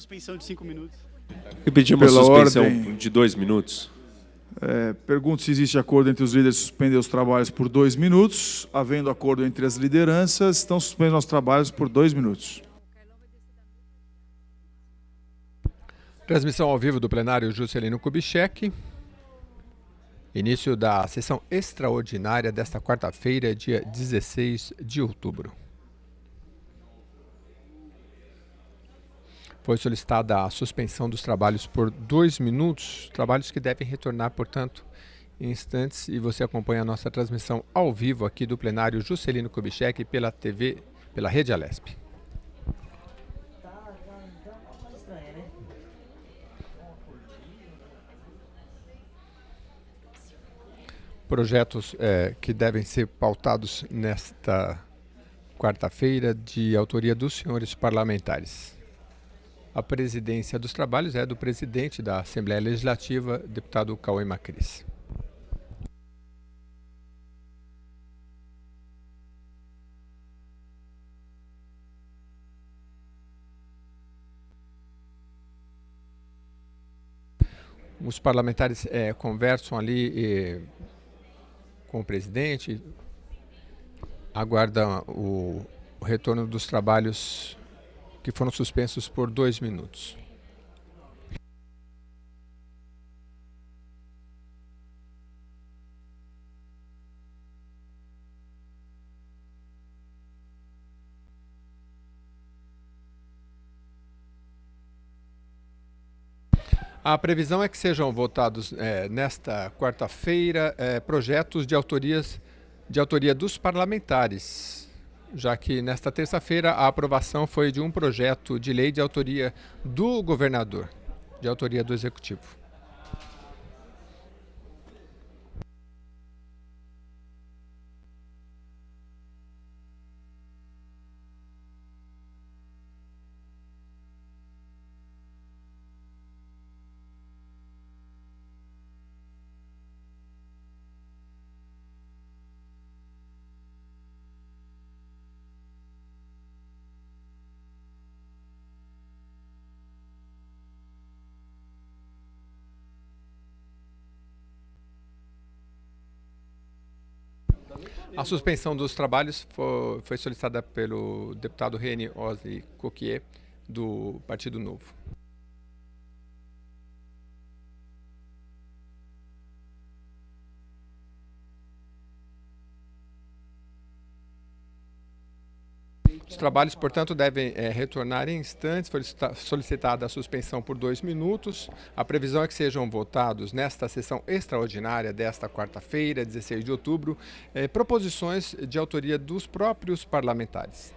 suspensão de 5 minutos. E pedimos Pela suspensão ordem. de 2 minutos. Pergunto se existe acordo entre os líderes de suspender os trabalhos por 2 minutos. Havendo acordo entre as lideranças, estão suspensos os trabalhos por 2 minutos. Transmissão ao vivo do plenário Juscelino Kubitschek. Início da sessão extraordinária desta quarta-feira, dia 16 de outubro. Foi solicitada a suspensão dos trabalhos por 2 minutos, trabalhos que devem retornar, portanto, em instantes. E você acompanha a nossa transmissão ao vivo aqui do plenário Juscelino Kubitschek pela TV, pela Rede Alesp. Projetos que devem ser pautados nesta quarta-feira de autoria dos senhores parlamentares. A presidência dos trabalhos é do presidente da Assembleia Legislativa, deputado Cauê Macris. Os parlamentares conversam ali com o presidente, aguardam o retorno dos trabalhos que foram suspensos por 2 minutos. A previsão é que sejam votados nesta quarta-feira projetos de autoria dos parlamentares, já que nesta terça-feira a aprovação foi de um projeto de lei de autoria do governador, de autoria do Executivo. A suspensão dos trabalhos foi solicitada pelo deputado René Osli Coquier, do Partido Novo. Os trabalhos, portanto, devem retornar em instantes. Foi solicitada a suspensão por 2 minutos. A previsão é que sejam votados nesta sessão extraordinária desta quarta-feira, 16 de outubro, proposições de autoria dos próprios parlamentares.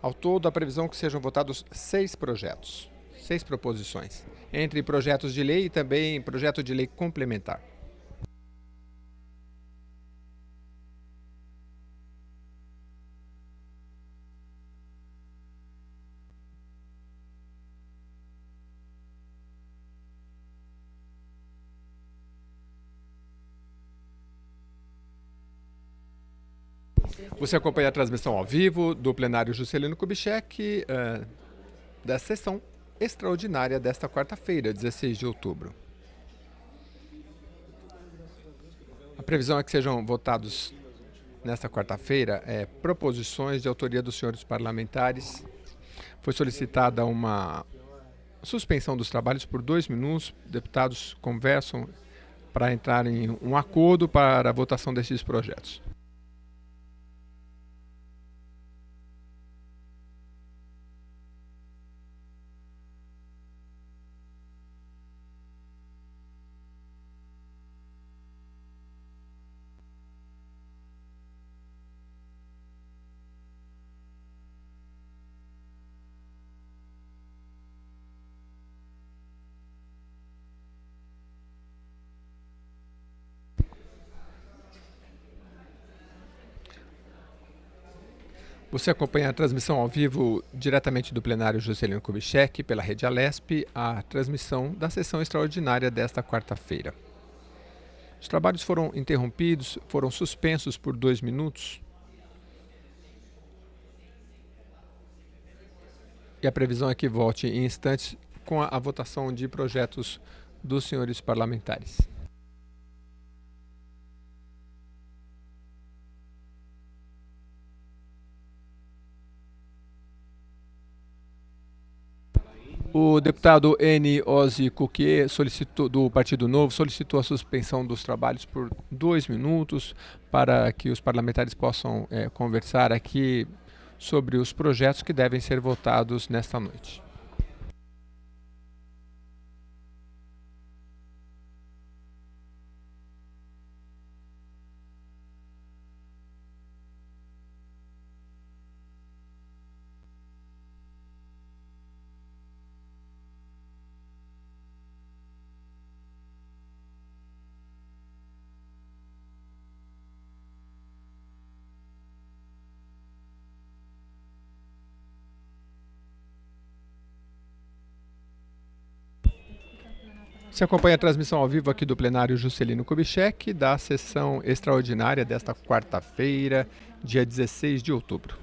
Ao todo, a previsão é que sejam votados 6 projetos, 6 proposições, entre projetos de lei e também projeto de lei complementar. Você acompanha a transmissão ao vivo do plenário Juscelino Kubitschek da sessão extraordinária desta quarta-feira, 16 de outubro. A previsão é que sejam votados nesta quarta-feira proposições de autoria dos senhores parlamentares. Foi solicitada uma suspensão dos trabalhos por 2 minutos. Deputados conversam para entrar em um acordo para a votação desses projetos. Você acompanha a transmissão ao vivo diretamente do plenário Juscelino Kubitschek pela Rede Alesp, a transmissão da sessão extraordinária desta quarta-feira. Os trabalhos foram interrompidos, foram suspensos por 2 minutos. E a previsão é que volte em instantes com a votação de projetos dos senhores parlamentares. O deputado N. Ozzy Cuquier, do Partido Novo, solicitou a suspensão dos trabalhos por 2 minutos para que os parlamentares possam conversar aqui sobre os projetos que devem ser votados nesta noite. Se acompanha a transmissão ao vivo aqui do plenário Juscelino Kubitschek, da sessão extraordinária desta quarta-feira, dia 16 de outubro.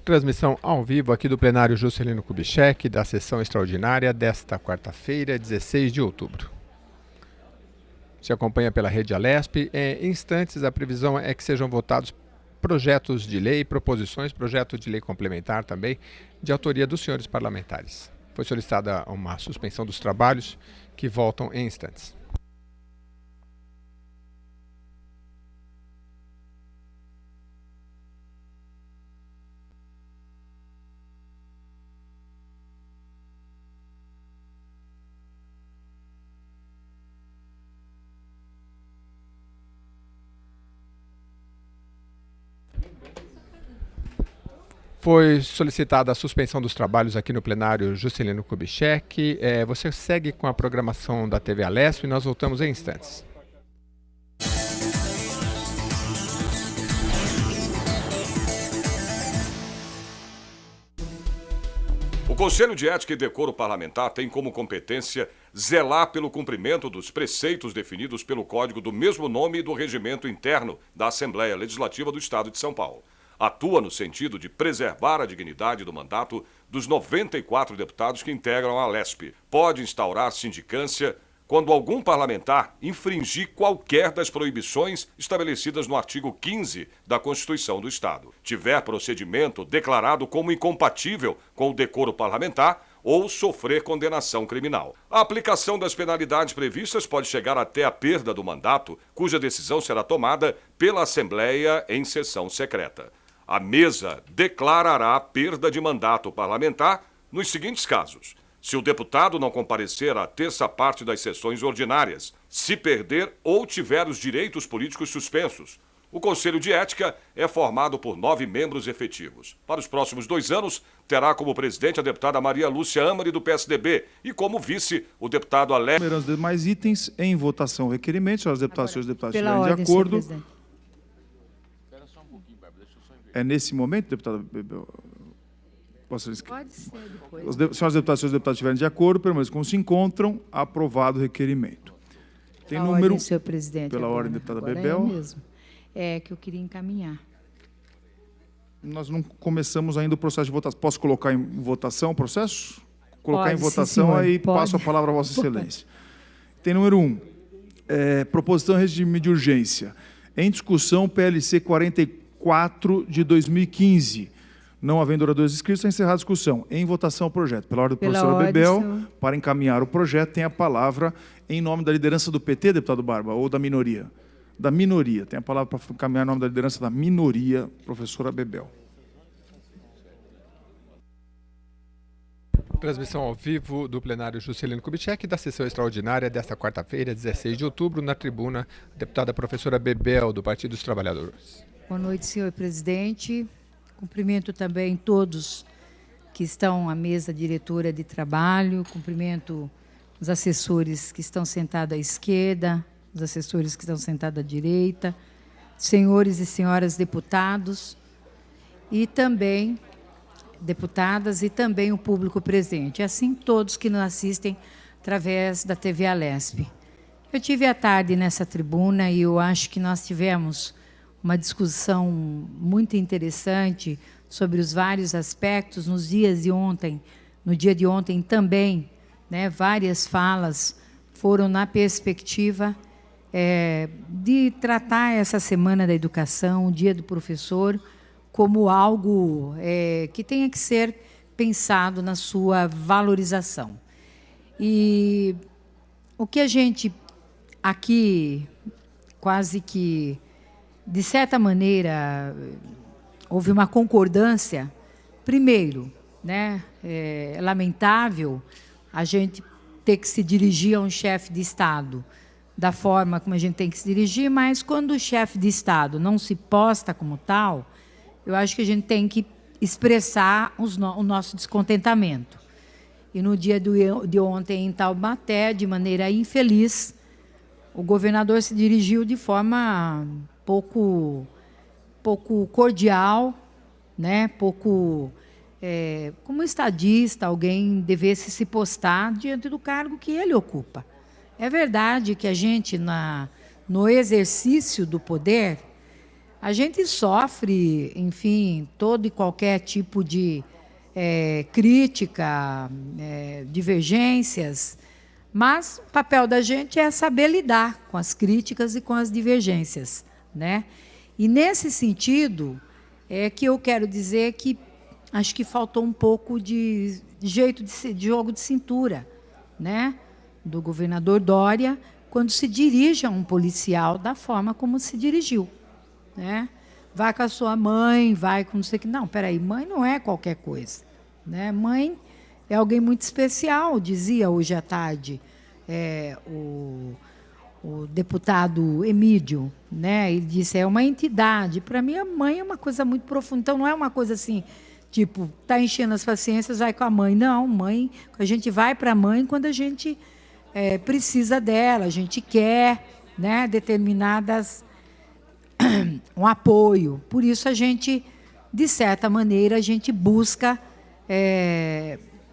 Transmissão ao vivo aqui do plenário Juscelino Kubitschek, da sessão extraordinária desta quarta-feira, 16 de outubro. Se acompanha pela rede Alesp. Em instantes, a previsão é que sejam votados projetos de lei, proposições, projeto de lei complementar também, de autoria dos senhores parlamentares. Foi solicitada uma suspensão dos trabalhos que voltam em instantes. Foi solicitada a suspensão dos trabalhos aqui no plenário Juscelino Kubitschek. Você segue com a programação da TV Alesp e nós voltamos em instantes. O Conselho de Ética e Decoro Parlamentar tem como competência zelar pelo cumprimento dos preceitos definidos pelo Código do mesmo nome e do Regimento Interno da Assembleia Legislativa do Estado de São Paulo. Atua no sentido de preservar a dignidade do mandato dos 94 deputados que integram a Alesp. Pode instaurar sindicância quando algum parlamentar infringir qualquer das proibições estabelecidas no artigo 15 da Constituição do Estado, tiver procedimento declarado como incompatível com o decoro parlamentar ou sofrer condenação criminal. A aplicação das penalidades previstas pode chegar até a perda do mandato, cuja decisão será tomada pela Assembleia em sessão secreta. A mesa declarará a perda de mandato parlamentar nos seguintes casos: se o deputado não comparecer à terça parte das sessões ordinárias, se perder ou tiver os direitos políticos suspensos. O Conselho de Ética é formado por 9 membros efetivos. Para os próximos 2 anos, terá como presidente a deputada Maria Lúcia Amari, do PSDB, e como vice o deputado Alex. Numerando os demais itens em votação o requerimento, senhoras deputadas e senhores deputados estiverem de acordo. É nesse momento, deputada Bebel? Pode ser depois. Senhoras deputadas e senhores deputados estiverem de acordo, pelo menos como se encontram, aprovado o requerimento. Tem número... Ordem, senhor presidente. Pela ordem, deputada Bebel. É mesmo. É que eu queria encaminhar. Nós não começamos ainda o processo de votação. Posso colocar em votação o processo? Colocar Pode, em votação, sim, aí pode. passo a palavra a Vossa Excelência. Tem número 1. Proposição de regime de urgência. Em discussão, PLC 44 de 2015. Não havendo oradores inscritos, é encerrada a discussão. Em votação, o projeto. Pela ordem da professora Bebel, senhor. para encaminhar o projeto, tem a palavra em nome da liderança do PT, deputado Barba, ou da minoria? Da minoria. Tem a palavra para encaminhar em nome da liderança da minoria, professora Bebel. Transmissão ao vivo do plenário Juscelino Kubitschek, da sessão extraordinária desta quarta-feira, 16 de outubro, na tribuna, a deputada professora Bebel, do Partido dos Trabalhadores. Boa noite, senhor presidente. Cumprimento também todos que estão à mesa diretora de trabalho, cumprimento os assessores que estão sentados à esquerda, os assessores que estão sentados à direita, senhores e senhoras deputados e também deputadas e também o público presente, assim todos que nos assistem através da TV Alesp. Eu tive à tarde nessa tribuna e eu acho que nós tivemos uma discussão muito interessante sobre os vários aspectos nos dias de ontem, no dia de ontem também, né, várias falas foram na perspectiva de tratar essa Semana da Educação, o Dia do Professor, como algo que tenha que ser pensado na sua valorização. E o que a gente aqui, quase que, de certa maneira, houve uma concordância. Primeiro, né, é lamentável a gente ter que se dirigir a um chefe de Estado da forma como a gente tem que se dirigir, mas quando o chefe de Estado não se posta como tal, eu acho que a gente tem que expressar o nosso descontentamento. E no dia de ontem, em Taubaté, de maneira infeliz, o governador se dirigiu de forma pouco cordial, né? Pouco, como estadista, alguém devesse se postar diante do cargo que ele ocupa. É verdade que a gente, no exercício do poder, a gente sofre, enfim, todo e qualquer tipo de crítica, divergências, mas o papel da gente é saber lidar com as críticas e com as divergências, né? E nesse sentido é que eu quero dizer que acho que faltou um pouco de jeito de jogo de cintura, né, do governador Dória quando se dirige a um policial da forma como se dirigiu, né? Vai com a sua mãe, vai com não sei o que. Não, peraí, mãe não é qualquer coisa, né? Mãe é alguém muito especial, dizia hoje à tarde o deputado Emílio, né? Ele disse, é uma entidade. Para mim, a mãe é uma coisa muito profunda. Então, não é uma coisa assim, tipo, está enchendo as paciências, vai com a mãe. Não, mãe, a gente vai para a mãe quando a gente precisa dela, a gente quer, né, determinadas um apoio. Por isso a gente, de certa maneira, a gente busca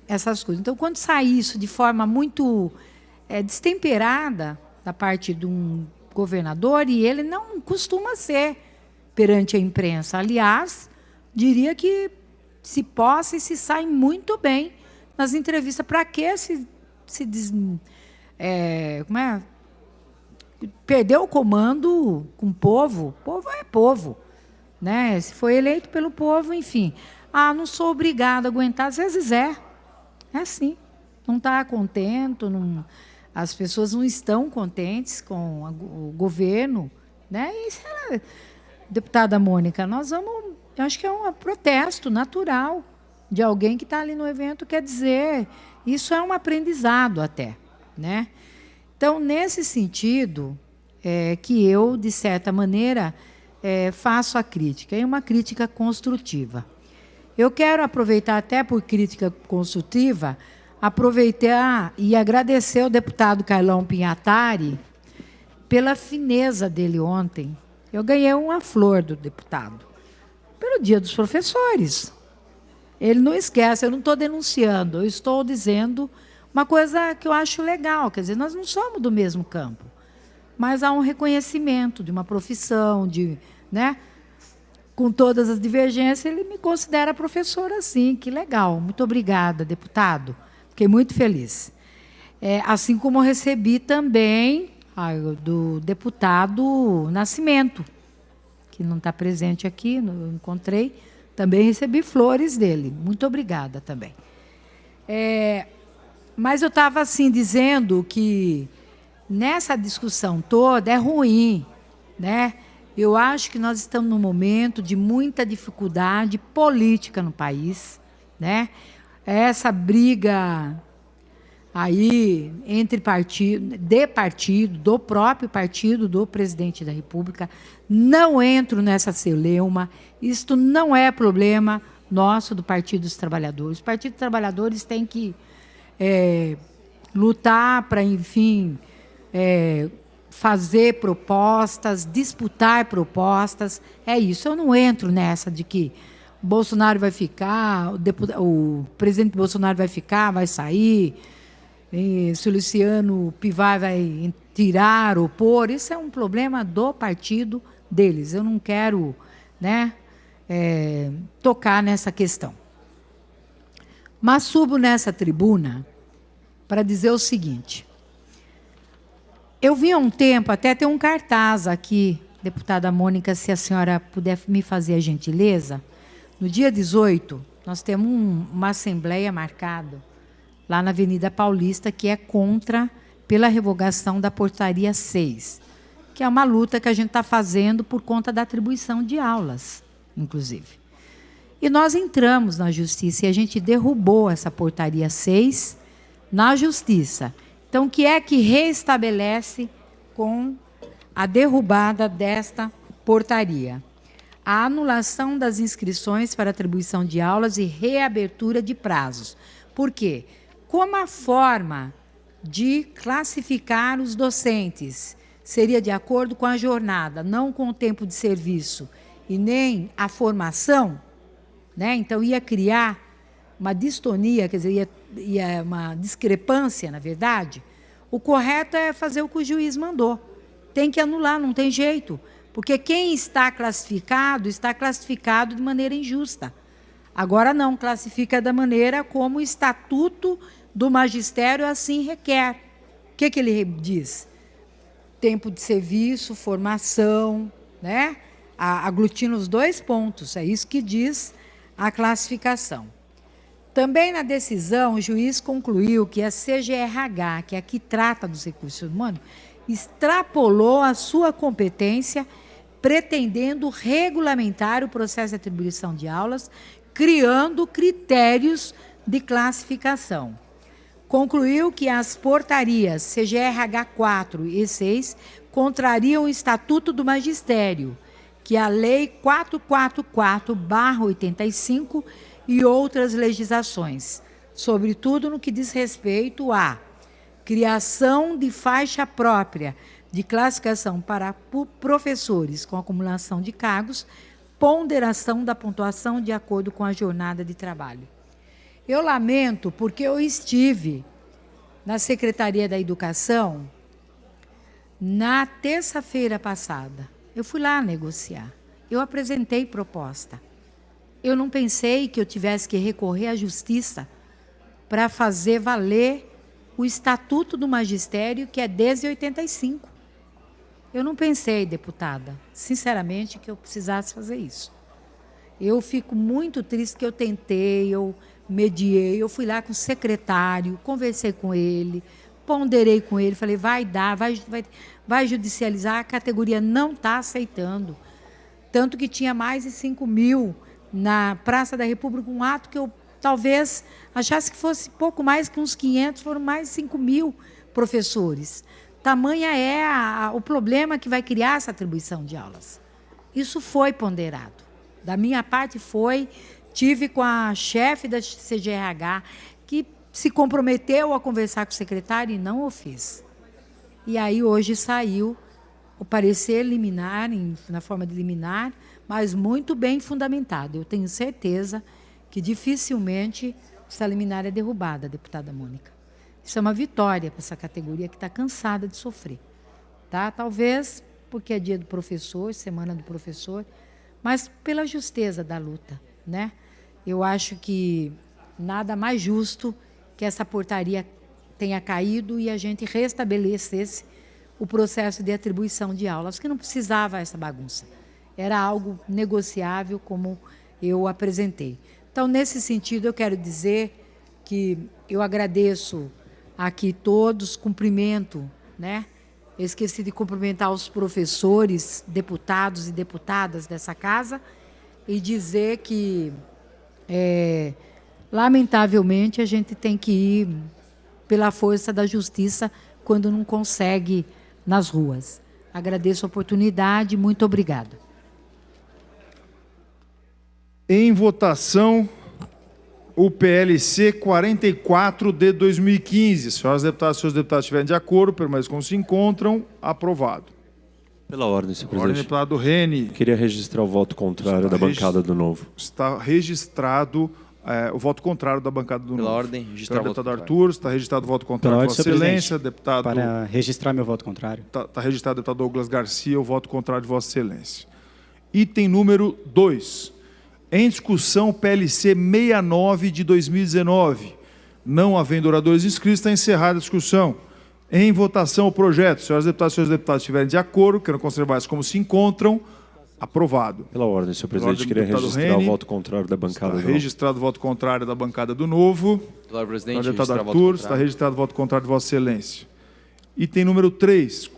essas coisas. Então, quando sai isso de forma muito destemperada da parte de um governador, e ele não costuma ser perante a imprensa. Aliás, diria que se possa e se sai muito bem nas entrevistas. Para que perder o comando com o povo? O povo é povo, né? Se foi eleito pelo povo, enfim. Não sou obrigado a aguentar, às vezes é assim. Não está contente, as pessoas não estão contentes com o governo, né? E, deputada Mônica, nós vamos, eu acho que é um protesto natural de alguém que está ali no evento, quer dizer, isso é um aprendizado até, né? Então, nesse sentido, que eu, de certa maneira, faço a crítica, é uma crítica construtiva. Eu quero aproveitar, até por crítica construtiva, aproveitar e agradecer ao deputado Carlão Pinhatari pela fineza dele ontem. Eu ganhei uma flor do deputado, pelo Dia dos Professores. Ele não esquece, eu não estou denunciando, eu estou dizendo uma coisa que eu acho legal, quer dizer, nós não somos do mesmo campo, mas há um reconhecimento de uma profissão, né? Com todas as divergências, ele me considera professora, sim, que legal. Muito obrigada, deputado. Fiquei muito feliz. Assim como recebi também do deputado Nascimento, que não está presente aqui, eu encontrei, também recebi flores dele. Muito obrigada também. Mas eu estava assim dizendo que nessa discussão toda é ruim, né? Eu acho que nós estamos num momento de muita dificuldade política no país, né? Essa briga aí entre partido, do próprio partido do presidente da República, não entro nessa celeuma, isto não é problema nosso do Partido dos Trabalhadores. O Partido dos Trabalhadores tem que lutar para, enfim, fazer propostas, disputar propostas. É isso. Eu não entro nessa de que o Bolsonaro vai ficar, o presidente Bolsonaro vai ficar, vai sair, se o Luciano Pivar vai tirar ou pôr. Isso é um problema do partido deles. Eu não quero, né, tocar nessa questão. Mas subo nessa tribuna para dizer o seguinte. Eu vi há um tempo, até tem um cartaz aqui, deputada Mônica, se a senhora puder me fazer a gentileza. No dia 18, nós temos uma assembleia marcada lá na Avenida Paulista, que é pela revogação da portaria 6, que é uma luta que a gente está fazendo por conta da atribuição de aulas, inclusive. E nós entramos na Justiça e a gente derrubou essa portaria 6 na Justiça. Então, o que é que reestabelece com a derrubada desta portaria? A anulação das inscrições para atribuição de aulas e reabertura de prazos. Por quê? Como a forma de classificar os docentes seria de acordo com a jornada, não com o tempo de serviço e nem a formação, né? Então, ia criar uma distonia, quer dizer, ia uma discrepância, na verdade. O correto é fazer o que o juiz mandou. Tem que anular, não tem jeito. Porque quem está classificado de maneira injusta. Agora não, classifica da maneira como o Estatuto do Magistério assim requer. O que ele diz? Tempo de serviço, formação, né? Aglutina os 2 pontos, é isso que diz a classificação. Também na decisão, o juiz concluiu que a CGRH, que é a que trata dos recursos humanos, extrapolou a sua competência, pretendendo regulamentar o processo de atribuição de aulas, criando critérios de classificação. Concluiu que as portarias CGRH 4 e 6 contrariam o Estatuto do Magistério, que é a Lei 444/85 e outras legislações, sobretudo no que diz respeito à criação de faixa própria de classificação para professores com acumulação de cargos, ponderação da pontuação de acordo com a jornada de trabalho. Eu lamento porque eu estive na Secretaria da Educação na terça-feira passada. Eu fui lá negociar. Eu apresentei proposta. Eu não pensei que eu tivesse que recorrer à Justiça para fazer valer o Estatuto do Magistério, que é desde 85. Eu não pensei, deputada, sinceramente, que eu precisasse fazer isso. Eu fico muito triste que eu tentei, eu mediei, eu fui lá com o secretário, conversei com ele, ponderei com ele, falei, vai dar, vai judicializar, a categoria não está aceitando. Tanto que tinha mais de 5.000 na Praça da República, um ato que eu talvez achasse que fosse pouco mais que uns 500, foram mais de 5.000 professores. Tamanha é o problema que vai criar essa atribuição de aulas. Isso foi ponderado. Da minha parte foi, tive com a chefe da CGRH, que se comprometeu a conversar com o secretário e não o fez. E aí hoje saiu o parecer liminar, na forma de liminar, mas muito bem fundamentado. Eu tenho certeza que dificilmente essa liminar é derrubada, deputada Mônica. Isso é uma vitória para essa categoria que está cansada de sofrer. Tá? Talvez porque é dia do professor, semana do professor, mas pela justeza da luta, né? Eu acho que nada mais justo que essa portaria tenha caído e a gente restabelecesse o processo de atribuição de aulas, que não precisava essa bagunça. Era algo negociável, como eu apresentei. Então, nesse sentido, eu quero dizer que eu agradeço aqui todos, cumprimento, né? Eu esqueci de cumprimentar os professores, deputados e deputadas dessa casa e dizer que, lamentavelmente, a gente tem que ir pela força da justiça quando não consegue nas ruas. Agradeço a oportunidade, muito obrigada. Em votação, o PLC 44 de 2015. Senhoras deputadas e senhores deputados estiverem de acordo, permaneçam como se encontram. Aprovado. Pela ordem, senhor Ordem, presidente. deputado Reni. Queria registrar o voto contrário da bancada do Novo. Está registrado o voto contrário da bancada do Novo. Pela ordem, registrar o voto Deputado contrário. Arthur, está registrado o voto contrário Pela de ordem, Vossa senhor Excelência. presidente. Deputado... Para registrar meu voto contrário. Está registrado o deputado Douglas Garcia, o voto contrário de Vossa Excelência. Item número 2. Em discussão, PLC 69 de 2019. Não havendo oradores inscritos, está encerrada a discussão. Em votação, o projeto. Senhoras deputadas e senhores deputados estiverem de acordo, queiram conservar-se como se encontram. Aprovado. Pela ordem, senhor Pela presidente. ordem, Queria deputado registrar Reni. o voto contrário da bancada Está do Novo. registrado o voto contrário da bancada do Novo. Pela ordem, presidente, Pela deputado registrar o voto Arthur, está contrário. registrado o voto contrário de Vossa Excelência. Item número 3,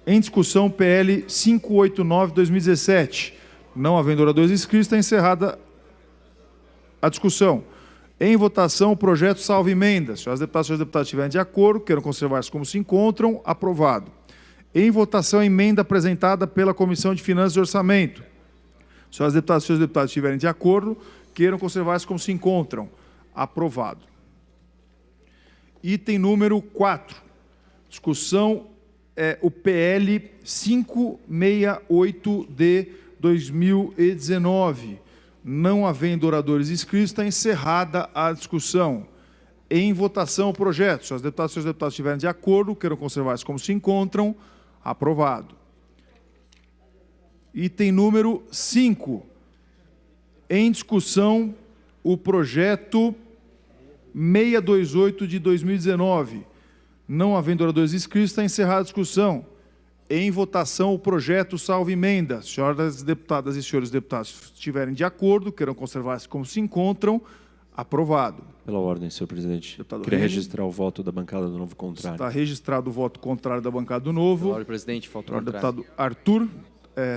em discussão, PL 589 de 2017. Não havendo oradores inscritos, está encerrada a discussão. Em votação, o projeto salvo emenda. Senhoras deputadas e senhores deputados estiverem de acordo, queiram conservar-se como se encontram, aprovado. Em votação, a emenda apresentada pela Comissão de Finanças e Orçamento. Senhoras deputadas e senhores deputados estiverem de acordo, queiram conservar-se como se encontram, aprovado. Item número 4. Discussão o PL 568 de 2019. Não havendo oradores inscritos, está encerrada a discussão. Em votação, o projeto. Se os deputados e senhores deputados estiverem de acordo, queiram conservar-se como se encontram, aprovado. Item número 5. Em discussão, o projeto 628 de 2019. Não havendo oradores inscritos, está encerrada a discussão. Em votação, o projeto salvo emenda. Senhoras deputadas e senhores deputados estiverem de acordo, queiram conservar-se como se encontram, aprovado. Pela ordem, senhor presidente. Deputado Queria Reni. registrar o voto da bancada do Novo contrário. Está registrado o voto contrário da bancada do Novo. Pela ordem, presidente, falta o Senhor contrário. deputado Arthur,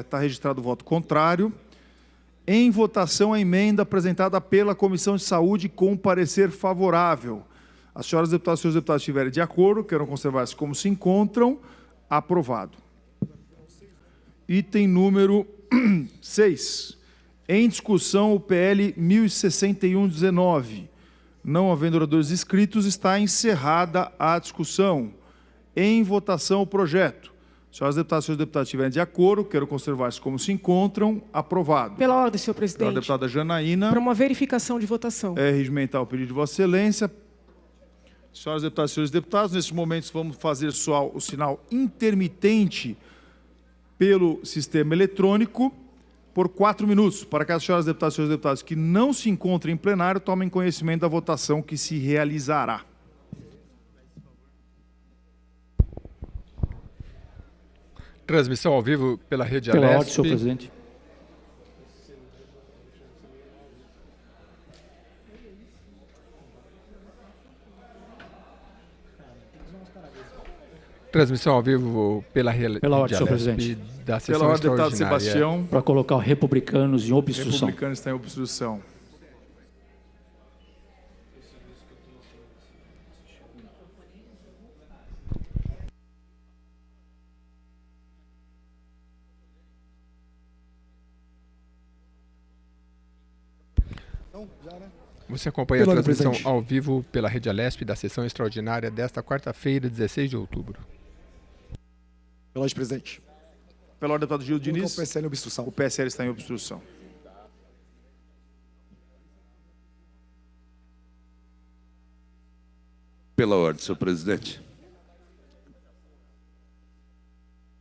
está registrado o voto contrário. Em votação, a emenda apresentada pela Comissão de Saúde com parecer favorável. As senhoras deputadas e senhores deputados estiverem de acordo, queiram conservar-se como se encontram, aprovado. Item número 6. Em discussão, o PL 1061-19. Não havendo oradores inscritos, está encerrada a discussão. Em votação, o projeto. Senhoras deputadas e senhores deputados estiverem de acordo, queiram conservar-se como se encontram, aprovado. Pela ordem, senhor Senhora presidente. deputada Janaína. Para uma verificação de votação. É regimentar o pedido de Vossa Excelência. Senhoras deputadas e senhores deputados, nesses momentos vamos fazer só o sinal intermitente pelo sistema eletrônico por 4 minutos, para que as senhoras deputadas e senhores deputados que não se encontrem em plenário tomem conhecimento da votação que se realizará. Transmissão ao vivo pela rede Pela Alesp. ordem, senhor presidente. Transmissão ao vivo pela rede Pela ordem, senhor Alesp presidente. da sessão Pela ordem, deputado extraordinária. Sebastião. Para colocar o republicanos em obstrução. Republicano está em obstrução. Você acompanha a Pela ordem, transmissão presidente. ao vivo pela rede Alesp da sessão extraordinária desta quarta-feira, 16 de outubro. Pela ordem, presidente. Pela ordem, deputado Gil Colocar Diniz. o PSL em obstrução. O PSL está em obstrução. Pela ordem, senhor presidente.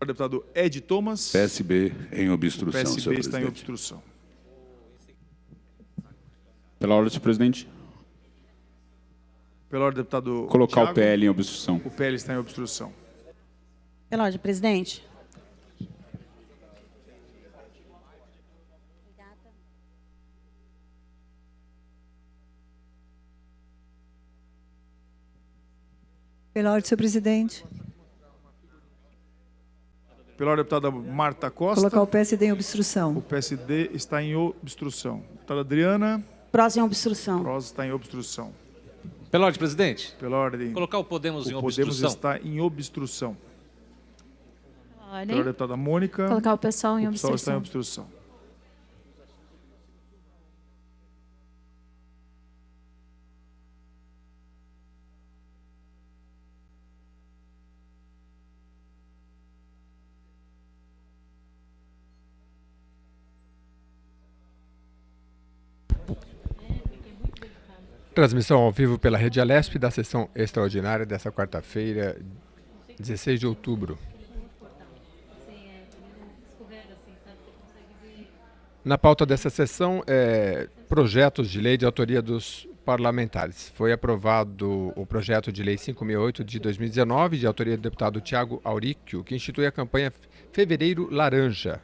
O deputado Ed Thomas. PSB em O obstrução, senhor PSB está em presidente. obstrução. Pela ordem, senhor presidente. Pela ordem, deputado Colocar Thiago. o PL em obstrução. O PL está em obstrução. Pela ordem, presidente. Pela ordem, senhor presidente. Pela ordem, deputada Marta Costa. Colocar o PSD em obstrução. O PSD está em obstrução. Deputada Adriana. Próxima obstrução. Prosa está em obstrução. Pela ordem, presidente. Pela ordem. Colocar o Podemos em O Podemos obstrução. está em obstrução. Pela Ordem. ordem, deputada Mônica. Colocar o pessoal em O pessoal está em obstrução. obstrução. Transmissão ao vivo pela Rede Alesp da sessão extraordinária dessa quarta-feira, 16 de outubro. Na pauta dessa sessão, projetos de lei de autoria dos parlamentares. Foi aprovado o projeto de lei 568 de 2019, de autoria do deputado Tiago Auríquio, que institui a campanha Fevereiro Laranja,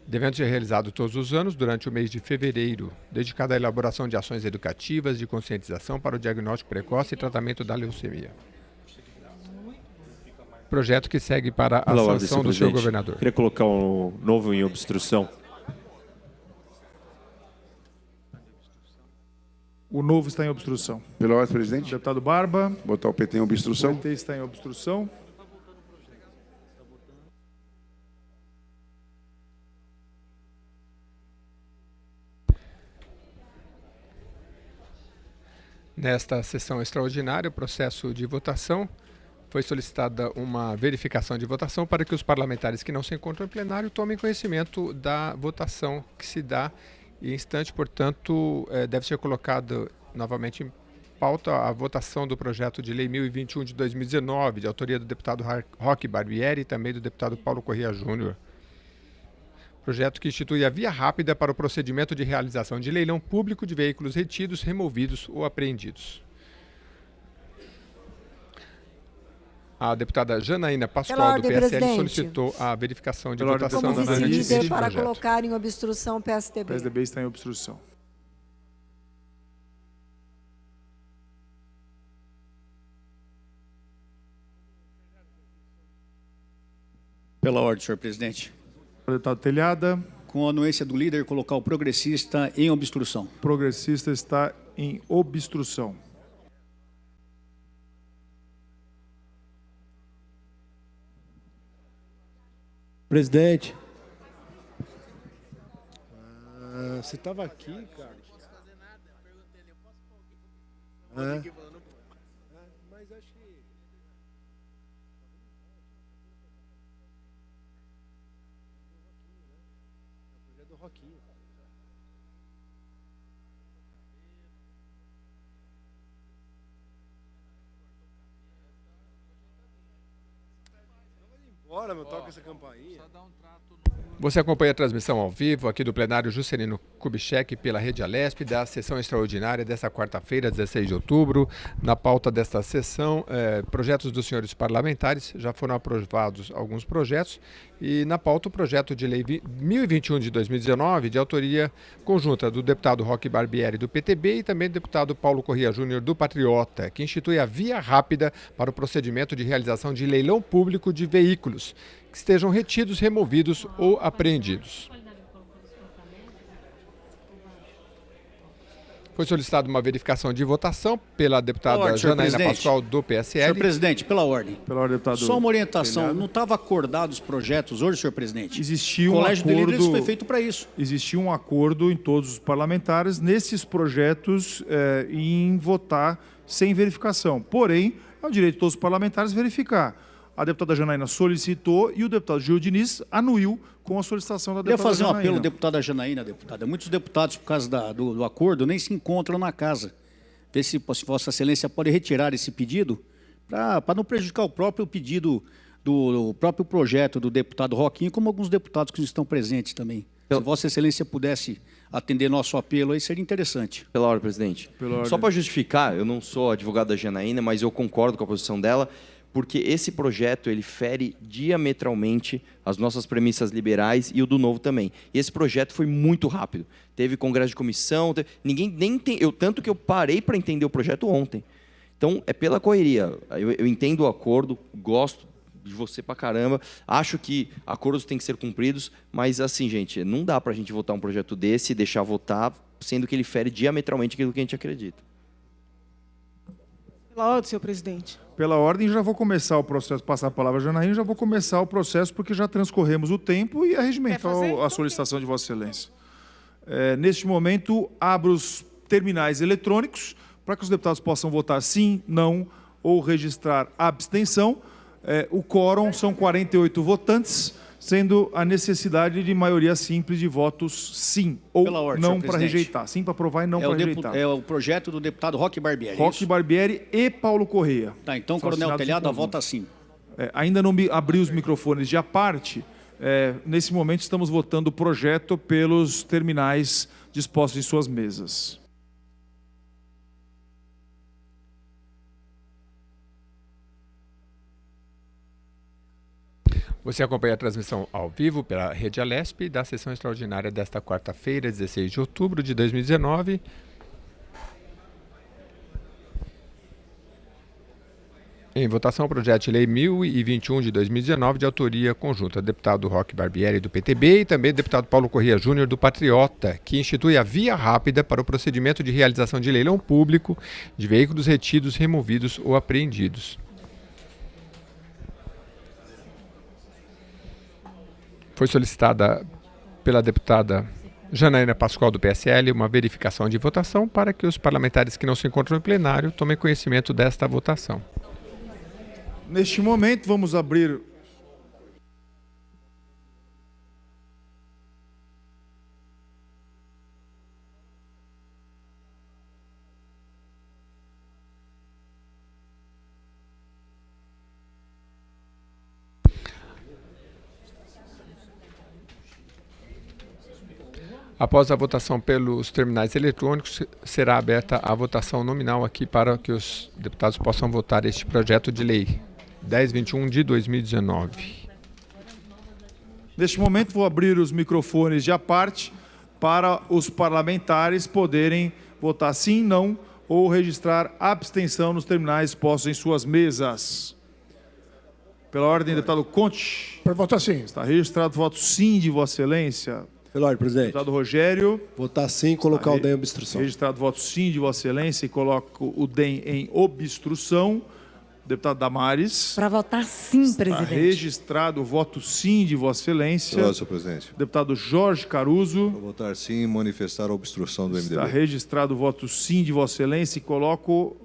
devendo ser realizado todos os anos durante o mês de fevereiro, dedicado à elaboração de ações educativas de conscientização para o diagnóstico precoce e tratamento da leucemia. Projeto que segue para a sanção do senhor governador. Queria colocar um novo em obstrução. O novo está em obstrução. Pela ordem, presidente. Deputado Barba. Botar o PT em obstrução. O PT está em obstrução. Nesta sessão extraordinária, o processo de votação, foi solicitada uma verificação de votação para que os parlamentares que não se encontram em plenário tomem conhecimento da votação que se dá em instante. Portanto, deve ser colocado novamente em pauta a votação do projeto de lei 1021 de 2019, de autoria do deputado Roque Barbieri e também do deputado Paulo Corrêa Júnior. Projeto que institui a via rápida para o procedimento de realização de leilão público de veículos retidos, removidos ou apreendidos. A deputada Janaína Pascoal, do PSL, solicitou a verificação de votação da vice-líder para colocar em obstrução o PSDB. O PSDB está em obstrução. Pela ordem, senhor presidente. Deputado Telhada. Com a anuência do líder, colocar o progressista em obstrução. Progressista está em obstrução. Presidente. Você estava aqui, cara. Mas acho que... É do Roquinho. Bora, meu, toca essa campainha. Você acompanha a transmissão ao vivo aqui do plenário Juscelino Kubitschek pela Rede Alesp da sessão extraordinária desta quarta-feira, 16 de outubro. Na pauta desta sessão, projetos dos senhores parlamentares, já foram aprovados alguns projetos, e na pauta o projeto de lei 1021 de 2019, de autoria conjunta do deputado Roque Barbieri do PTB e também do deputado Paulo Corrêa Júnior do Patriota, que institui a via rápida para o procedimento de realização de leilão público de veículos que estejam retidos, removidos ou apreendidos. Foi solicitada uma verificação de votação pela deputada Janaína Pascoal, do PSL. Senhor presidente, pela ordem. Pela ordem, deputado. Só uma orientação, não estava acordado os projetos hoje, senhor presidente? Existia um Colégio acordo, de líderes foi feito para isso. Existia um acordo em todos os parlamentares nesses projetos em votar sem verificação. Porém, é o direito de todos os parlamentares verificar. A deputada Janaína solicitou e o deputado Gil Diniz anuiu com a solicitação da deputada Janaína. Eu ia fazer um apelo, deputada Janaína, deputada. Muitos deputados, por causa do acordo, nem se encontram na casa. Ver se Vossa Excelência pode retirar esse pedido para não prejudicar o próprio pedido do próprio projeto do deputado Roquinho, como alguns deputados que estão presentes também. Se Vossa Excelência pudesse atender nosso apelo aí, seria interessante. Pela ordem, presidente. Só para justificar, eu não sou advogado da Janaína, mas eu concordo com a posição dela, porque esse projeto ele fere diametralmente as nossas premissas liberais e o do Novo também. E esse projeto foi muito rápido. Teve congresso de comissão, ninguém nem tem, tanto que eu parei para entender o projeto ontem. Então, é pela correria. Eu entendo o acordo, gosto de você pra caramba, acho que acordos têm que ser cumpridos, mas assim, gente, não dá para a gente votar um projeto desse e deixar votar, sendo que ele fere diametralmente aquilo que a gente acredita. Pela ordem, senhor presidente. Pela ordem, já vou começar o processo, passar a palavra a Janaína, já vou começar o processo, porque já transcorremos o tempo e é regimental a solicitação de Vossa Excelência. Neste momento, abro os terminais eletrônicos para que os deputados possam votar sim, não ou registrar abstenção. O quórum são 48 votantes, sendo a necessidade de maioria simples de votos sim ou Pela ordem, não senhor para presidente. rejeitar. Sim para aprovar e não para rejeitar. É o projeto do deputado Roque Barbieri. Roque Barbieri e Paulo Correia. Tá, então, São Coronel assinados em Telhado, a conjunto. vota sim. Ainda não abri os microfones de à parte. Nesse momento estamos votando o projeto pelos terminais dispostos em suas mesas. Você acompanha a transmissão ao vivo pela Rede Alesp da sessão extraordinária desta quarta-feira, 16 de outubro de 2019. Em votação, o projeto de lei 1021 de 2019, de autoria conjunta do deputado Roque Barbieri, do PTB, e também do deputado Paulo Corrêa Júnior, do Patriota, que institui a via rápida para o procedimento de realização de leilão público de veículos retidos, removidos ou apreendidos. Foi solicitada pela deputada Janaína Pascoal, do PSL, uma verificação de votação para que os parlamentares que não se encontram em plenário tomem conhecimento desta votação. Neste momento, vamos abrir... Após a votação pelos terminais eletrônicos, será aberta a votação nominal aqui para que os deputados possam votar este projeto de lei 1021 de 2019. Neste momento, vou abrir os microfones de à parte para os parlamentares poderem votar sim, não ou registrar abstenção nos terminais postos em suas mesas. Pela ordem, deputado Conte. Para votar sim. Está registrado o voto sim de Vossa Excelência. Pela ordem, presidente. Deputado Rogério. Votar sim e colocar o DEM em obstrução. Registrado o voto sim de Vossa Excelência e coloco o DEM em obstrução. Deputado Damares. Para votar sim, presidente. Está registrado o voto sim de Vossa Excelência. Olá, senhor presidente. Deputado Jorge Caruso. Vou votar sim e manifestar a obstrução do MDB. Está registrado o voto sim de Vossa Excelência e coloco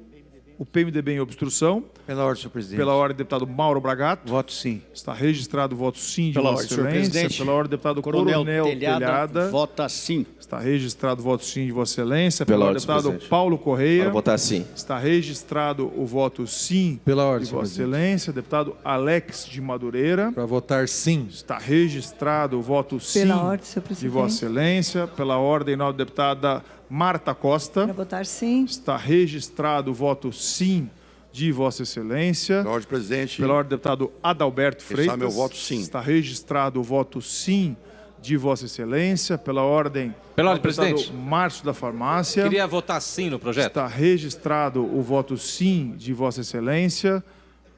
o PMDB em obstrução. Pela ordem, senhor presidente. Pela ordem, deputado Mauro Bragato. Voto sim. Está registrado o voto sim de Pela Vossa ordem, senhor Excelência. presidente. Pela ordem, deputado Coronel Telhada. Vota sim. Está registrado o voto sim de Vossa Excelência. Pela Pela ordem, ordem, deputado presidente. Paulo Corrêa. Para votar sim. Está registrado o voto sim Pela ordem, de senhor Vossa presidente. Excelência. Deputado Alex de Madureira. Para votar sim. Está registrado o voto sim Pela ordem, senhor de presidente. Vossa Excelência. Pela ordem, nova deputada Marta Costa. Para votar sim. Está registrado o voto sim de Vossa Excelência. Pela ordem, presidente. Pela ordem, deputado Adalberto Freitas. Está meu voto sim. Está registrado o voto sim de Vossa Excelência. Pela ordem, presidente. deputado Márcio da Farmácia. Queria votar sim no projeto. Está registrado o voto sim de Vossa Excelência.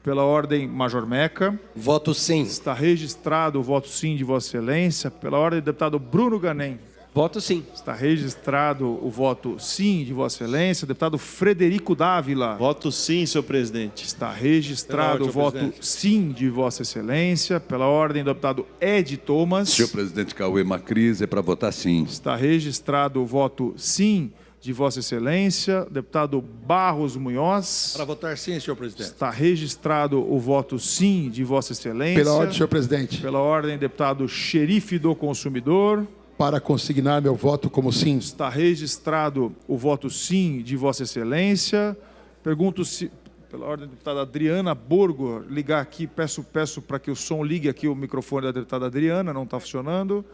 Pela ordem, Major Meca. Voto sim. Está registrado o voto sim de Vossa Excelência. Pela ordem, deputado Bruno Ganem. Voto sim. Está registrado o voto sim de Vossa Excelência. Deputado Frederico Dávila. Voto sim, senhor presidente. Está registrado o voto sim de Vossa Excelência. Pela ordem do deputado Ed Thomas. Senhor presidente Cauê Macris, é para votar sim. Está registrado o voto sim de Vossa Excelência. Deputado Barros Munhoz. Para votar sim, senhor presidente. Está registrado o voto sim de Vossa Excelência. Pela ordem, senhor presidente. Pela ordem, deputado Xerife do Consumidor. Para consignar meu voto como sim. Está registrado o voto sim de Vossa Excelência. Pergunto se, pela ordem da deputada Adriana Borgo, ligar aqui, peço para que o som ligue aqui o microfone da deputada Adriana, não está funcionando.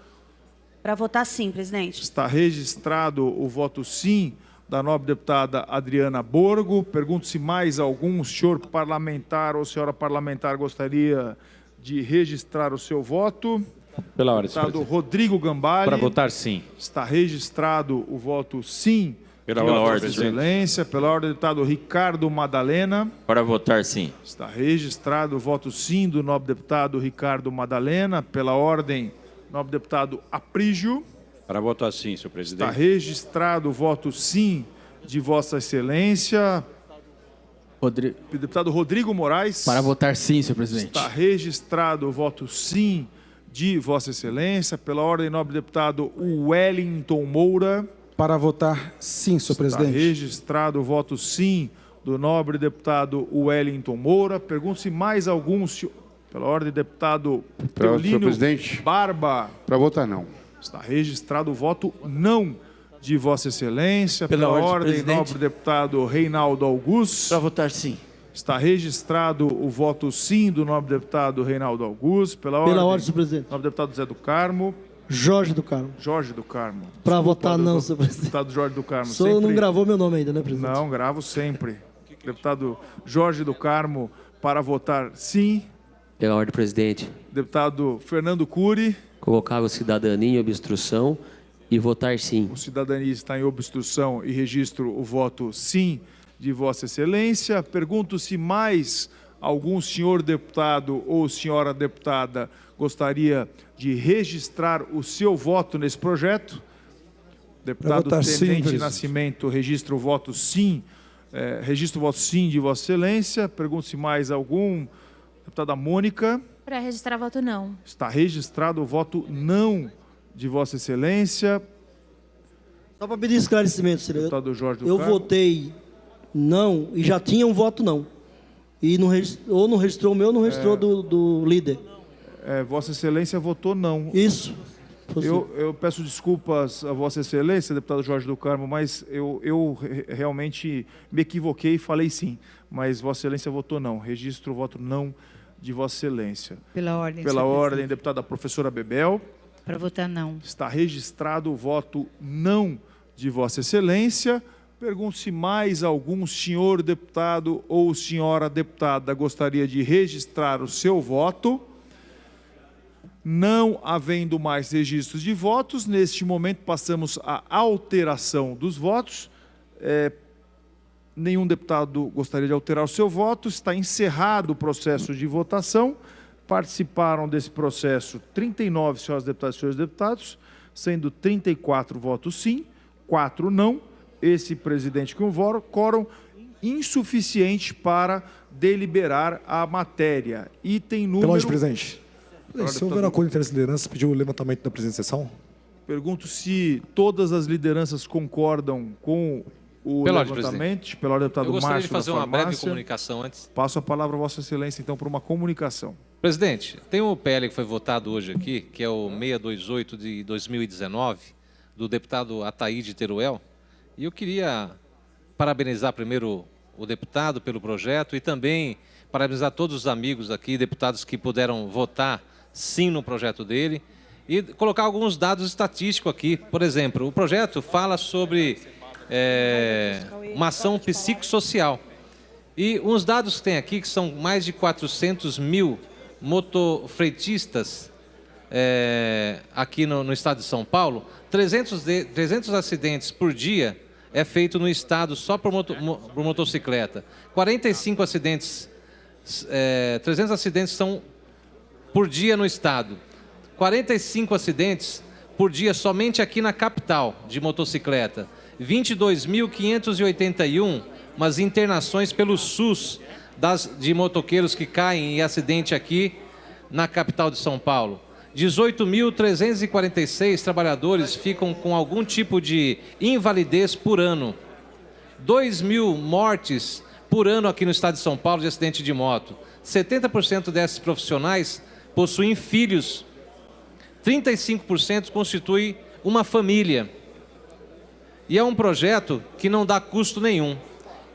Para votar sim, presidente. Está registrado o voto sim da nobre deputada Adriana Borgo. Pergunto se mais algum senhor parlamentar ou senhora parlamentar gostaria de registrar o seu voto. Pela ordem, senhor Deputado presidente. Rodrigo Gambale. Para votar sim. Está registrado o voto sim. Pela de ordem, Vossa presidente. Excelência. Pela ordem do deputado Ricardo Madalena. Para votar sim. Está registrado o voto sim do nobre deputado Ricardo Madalena. Pela ordem, nobre deputado Aprígio. Para votar sim, senhor Está presidente. registrado o voto sim de Vossa Excelência. Deputado Rodrigo Moraes. Para votar sim, senhor presidente. Está registrado o voto sim de Vossa Excelência. Pela ordem, nobre deputado Wellington Moura. Para votar sim, senhor Está presidente. registrado o voto sim do nobre deputado Wellington Moura. Pergunto se mais algum senhor... Pela ordem, deputado Pela ordem, senhor Teolino presidente. Barba. Para votar não. Está registrado o voto não de Vossa Excelência. Pela ordem, senhor ordem, presidente. nobre deputado Reinaldo Augusto. Para votar sim. Está registrado o voto sim do nobre deputado Reinaldo Augusto. Pela ordem, senhor presidente. Nobre deputado Zé do Carmo. Jorge do Carmo. Jorge do Carmo. Para votar não, senhor presidente. Deputado Jorge do Carmo. O senhor não sempre- gravou meu nome ainda, né, presidente? Não, gravo sempre. Deputado Jorge do Carmo para votar sim. Pela ordem, presidente. Deputado Fernando Cury. Colocar o cidadania em obstrução e votar sim. O cidadania está em obstrução e registro o voto sim de Vossa Excelência. Pergunto se mais algum senhor deputado ou senhora deputada gostaria de registrar o seu voto nesse projeto. Deputado votar sim, Tenente presidente. Nascimento registra o voto sim. Registro o voto sim de Vossa Excelência. Pergunto se mais algum. Deputada Mônica. Para registrar voto não. Está registrado o voto não de Vossa Excelência. Só para pedir esclarecimento, senhor. Deputado Jorge do Eu Carmo. votei não e já tinha um voto não. E não registrou, ou não registrou o meu ou não registrou do líder. Vossa Excelência votou não. Isso. Eu peço desculpas a Vossa Excelência, deputado Jorge do Carmo, mas eu realmente me equivoquei e falei sim. Mas Vossa Excelência votou não. Registro o voto não de Vossa Excelência. Pela ordem, Pela senhor ordem, presidente. deputada professora Bebel. Para votar não. Está registrado o voto não de Vossa Excelência. Pergunto se mais algum senhor deputado ou senhora deputada gostaria de registrar o seu voto. Não havendo mais registros de votos, neste momento passamos à alteração dos votos. Nenhum deputado gostaria de alterar o seu voto. Está encerrado o processo de votação. Participaram desse processo 39 senhoras deputadas e senhores deputados, sendo 34 votos sim, 4 não. Esse presidente com o quórum insuficiente para deliberar a matéria. Item número... Pela ordem, presidente. Se houver acordo entre as lideranças, pediu o levantamento da presente sessão? Pergunto se todas as lideranças concordam com o Pela ordem, levantamento. Pela ordem, deputado Eu gostaria Márcio de fazer da uma breve Farmácia. comunicação antes. Passo a palavra a Vossa Excelência, então, para uma comunicação. Presidente, tem um PL que foi votado hoje aqui, que é o 628 de 2019, do deputado Ataíde Teruel, e eu queria parabenizar primeiro o deputado pelo projeto e também parabenizar todos os amigos aqui, deputados que puderam votar sim no projeto dele, e colocar alguns dados estatísticos aqui. Por exemplo, o projeto fala sobre uma ação psicossocial. E uns dados que tem aqui, que são mais de 400 mil motofretistas aqui no estado de São Paulo, 300 acidentes por dia é feito no estado só por motocicleta. 45 acidentes, 300 acidentes são por dia no estado. 45 acidentes por dia somente aqui na capital de motocicleta. 22.581 umas internações pelo SUS de motoqueiros que caem em acidente aqui na capital de São Paulo. 18.346 trabalhadores ficam com algum tipo de invalidez por ano. 2.000 mortes por ano aqui no estado de São Paulo de acidente de moto. 70% desses profissionais possuem filhos. 35% constituem uma família. E é um projeto que não dá custo nenhum.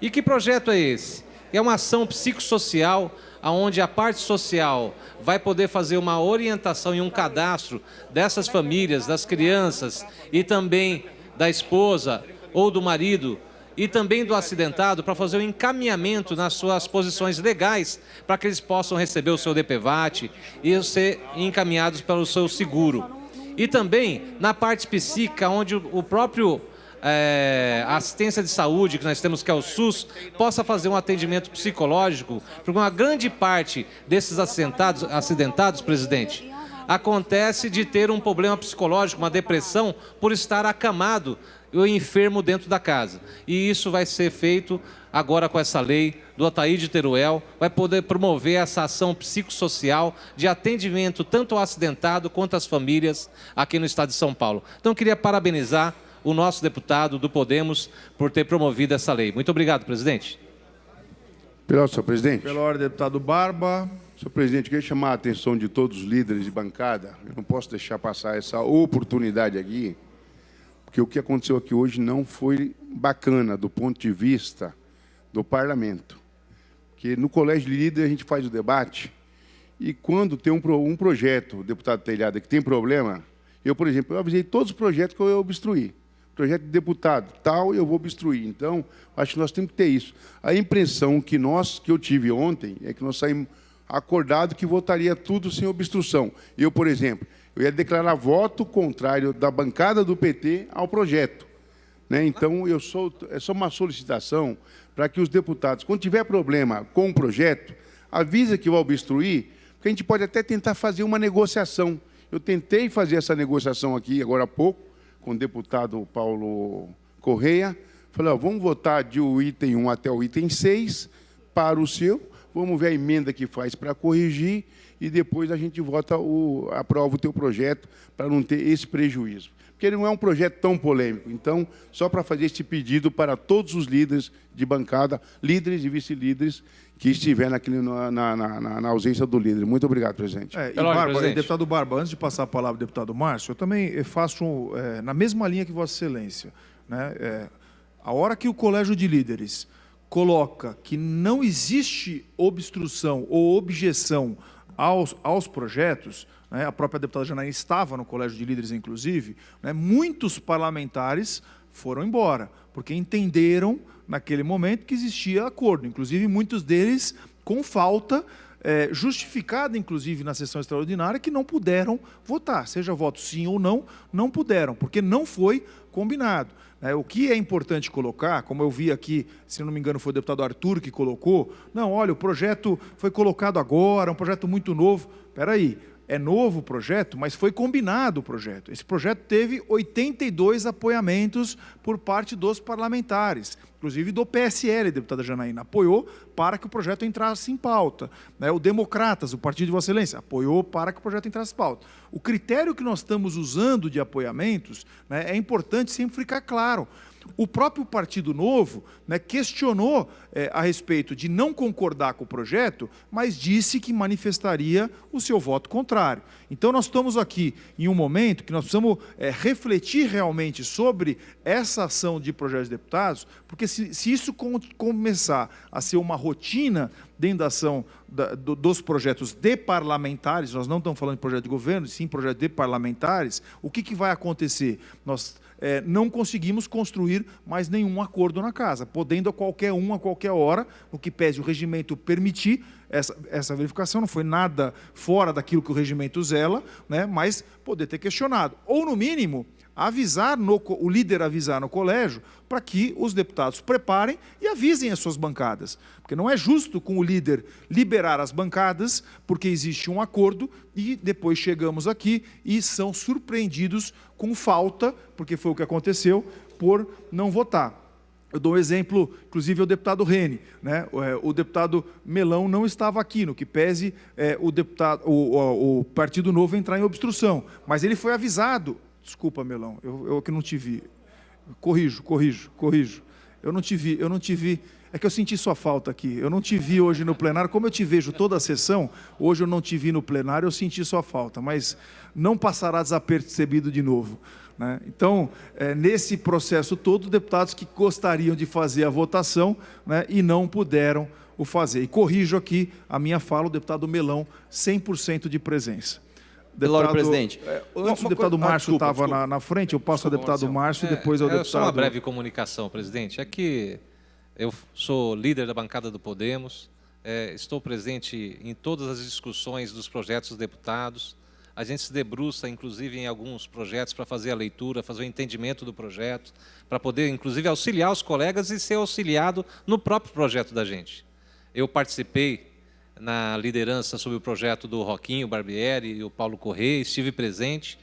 E que projeto é esse? É uma ação psicossocial, onde a parte social vai poder fazer uma orientação e um cadastro dessas famílias, das crianças e também da esposa ou do marido e também do acidentado para fazer um encaminhamento nas suas posições legais para que eles possam receber o seu DPVAT e ser encaminhados pelo seu seguro. E também na parte psíquica, onde o próprio a assistência de saúde que nós temos, que é o SUS, possa fazer um atendimento psicológico, porque uma grande parte desses acidentados, presidente, acontece de ter um problema psicológico, uma depressão, por estar acamado ou enfermo dentro da casa. E isso vai ser feito agora com essa lei do Ataíde Teruel, vai poder promover essa ação psicossocial de atendimento tanto ao acidentado quanto às famílias aqui no estado de São Paulo. Então, eu queria parabenizar o nosso deputado do Podemos por ter promovido essa lei. Muito obrigado, presidente. Pela ordem, senhor presidente. Pela ordem, deputado Barba. Senhor presidente, eu queria chamar a atenção de todos os líderes de bancada. Eu não posso deixar passar essa oportunidade aqui, porque o que aconteceu aqui hoje não foi bacana do ponto de vista do parlamento. Porque no colégio de líderes a gente faz o debate e quando tem um projeto, deputado Telhada, que tem problema, eu, por exemplo, eu avisei todos os projetos que eu ia obstruir. Projeto de deputado, tal, eu vou obstruir. Então, acho que nós temos que ter isso. A impressão que eu tive ontem é que nós saímos acordado que votaria tudo sem obstrução. Eu, por exemplo, eu ia declarar voto contrário da bancada do PT ao projeto. Né? Então, é só uma solicitação para que os deputados, quando tiver problema com o projeto, avisa que vai obstruir, porque a gente pode até tentar fazer uma negociação. Eu tentei fazer essa negociação aqui, agora há pouco, com o deputado Paulo Correia. Falei, ó, vamos votar do item 1 até o item 6 para o seu, vamos ver a emenda que faz para corrigir e depois a gente aprova o teu projeto para não ter esse prejuízo. Porque ele não é um projeto tão polêmico. Então, só para fazer esse pedido para todos os líderes de bancada, líderes e vice-líderes, que estiver na ausência do líder. Muito obrigado, presidente. Deputado Barba, antes de passar a palavra ao deputado Márcio, eu também faço na mesma linha que Vossa Excelência. Né? A hora que o Colégio de Líderes coloca que não existe obstrução ou objeção aos projetos, né, a própria deputada Janaína estava no Colégio de Líderes, inclusive, né, muitos parlamentares foram embora, porque entenderam, naquele momento, que existia acordo. Inclusive, muitos deles com falta justificada, inclusive, na sessão extraordinária, que não puderam votar. Seja voto sim ou não, não puderam, porque não foi combinado. O que é importante colocar, como eu vi aqui, se não me engano foi o deputado Arthur que colocou, não, olha, o projeto foi colocado agora, é um projeto muito novo. Espera aí, é novo o projeto, mas foi combinado o projeto. Esse projeto teve 82 apoiamentos por parte dos parlamentares, inclusive do PSL, a deputada Janaína, apoiou para que o projeto entrasse em pauta. O Democratas, o Partido de Vossa Excelência, apoiou para que o projeto entrasse em pauta. O critério que nós estamos usando de apoiamentos, é importante sempre ficar claro. O próprio Partido Novo questionou a respeito de não concordar com o projeto, mas disse que manifestaria o seu voto contrário. Então, nós estamos aqui em um momento que nós precisamos refletir realmente sobre essa ação de projetos de deputados, porque se isso começar a ser uma rotina dentro da ação dos projetos de parlamentares, nós não estamos falando de projeto de governo, sim projeto de parlamentares, o que vai acontecer? Nós não conseguimos construir mais nenhum acordo na casa, podendo a qualquer hora, no que pese o regimento permitir, essa verificação não foi nada fora daquilo que o regimento zela, mas poder ter questionado. Ou, no mínimo, o líder avisar no colégio para que os deputados preparem e avisem as suas bancadas. Porque não é justo com o líder liberar as bancadas, porque existe um acordo e depois chegamos aqui e são surpreendidos com falta, porque foi o que aconteceu, por não votar. Eu dou um exemplo, inclusive, ao deputado Rene. O deputado Melão não estava aqui, no que pese o Partido Novo entrar em obstrução. Mas ele foi avisado. Desculpa, Melão, eu que não te vi. Corrijo. Eu não te vi. É que eu senti sua falta aqui. Eu não te vi hoje no plenário. Como eu te vejo toda a sessão, hoje eu não te vi no plenário, eu senti sua falta. Mas não passará desapercebido de novo. Então, nesse processo todo, deputados que gostariam de fazer a votação e não puderam o fazer. E corrijo aqui a minha fala, o deputado Melão, 100% de presença. Deputado, presidente. Antes o deputado Márcio estava na frente, eu passo ao deputado Márcio e depois ao deputado... Só uma breve comunicação, presidente. É que eu sou líder da bancada do Podemos, estou presente em todas as discussões dos projetos dos deputados. A gente se debruça, inclusive, em alguns projetos para fazer a leitura, fazer o entendimento do projeto, para poder, inclusive, auxiliar os colegas e ser auxiliado no próprio projeto da gente. Eu participei na liderança sobre o projeto do Roquinho Barbieri e o Paulo Correia, estive presente,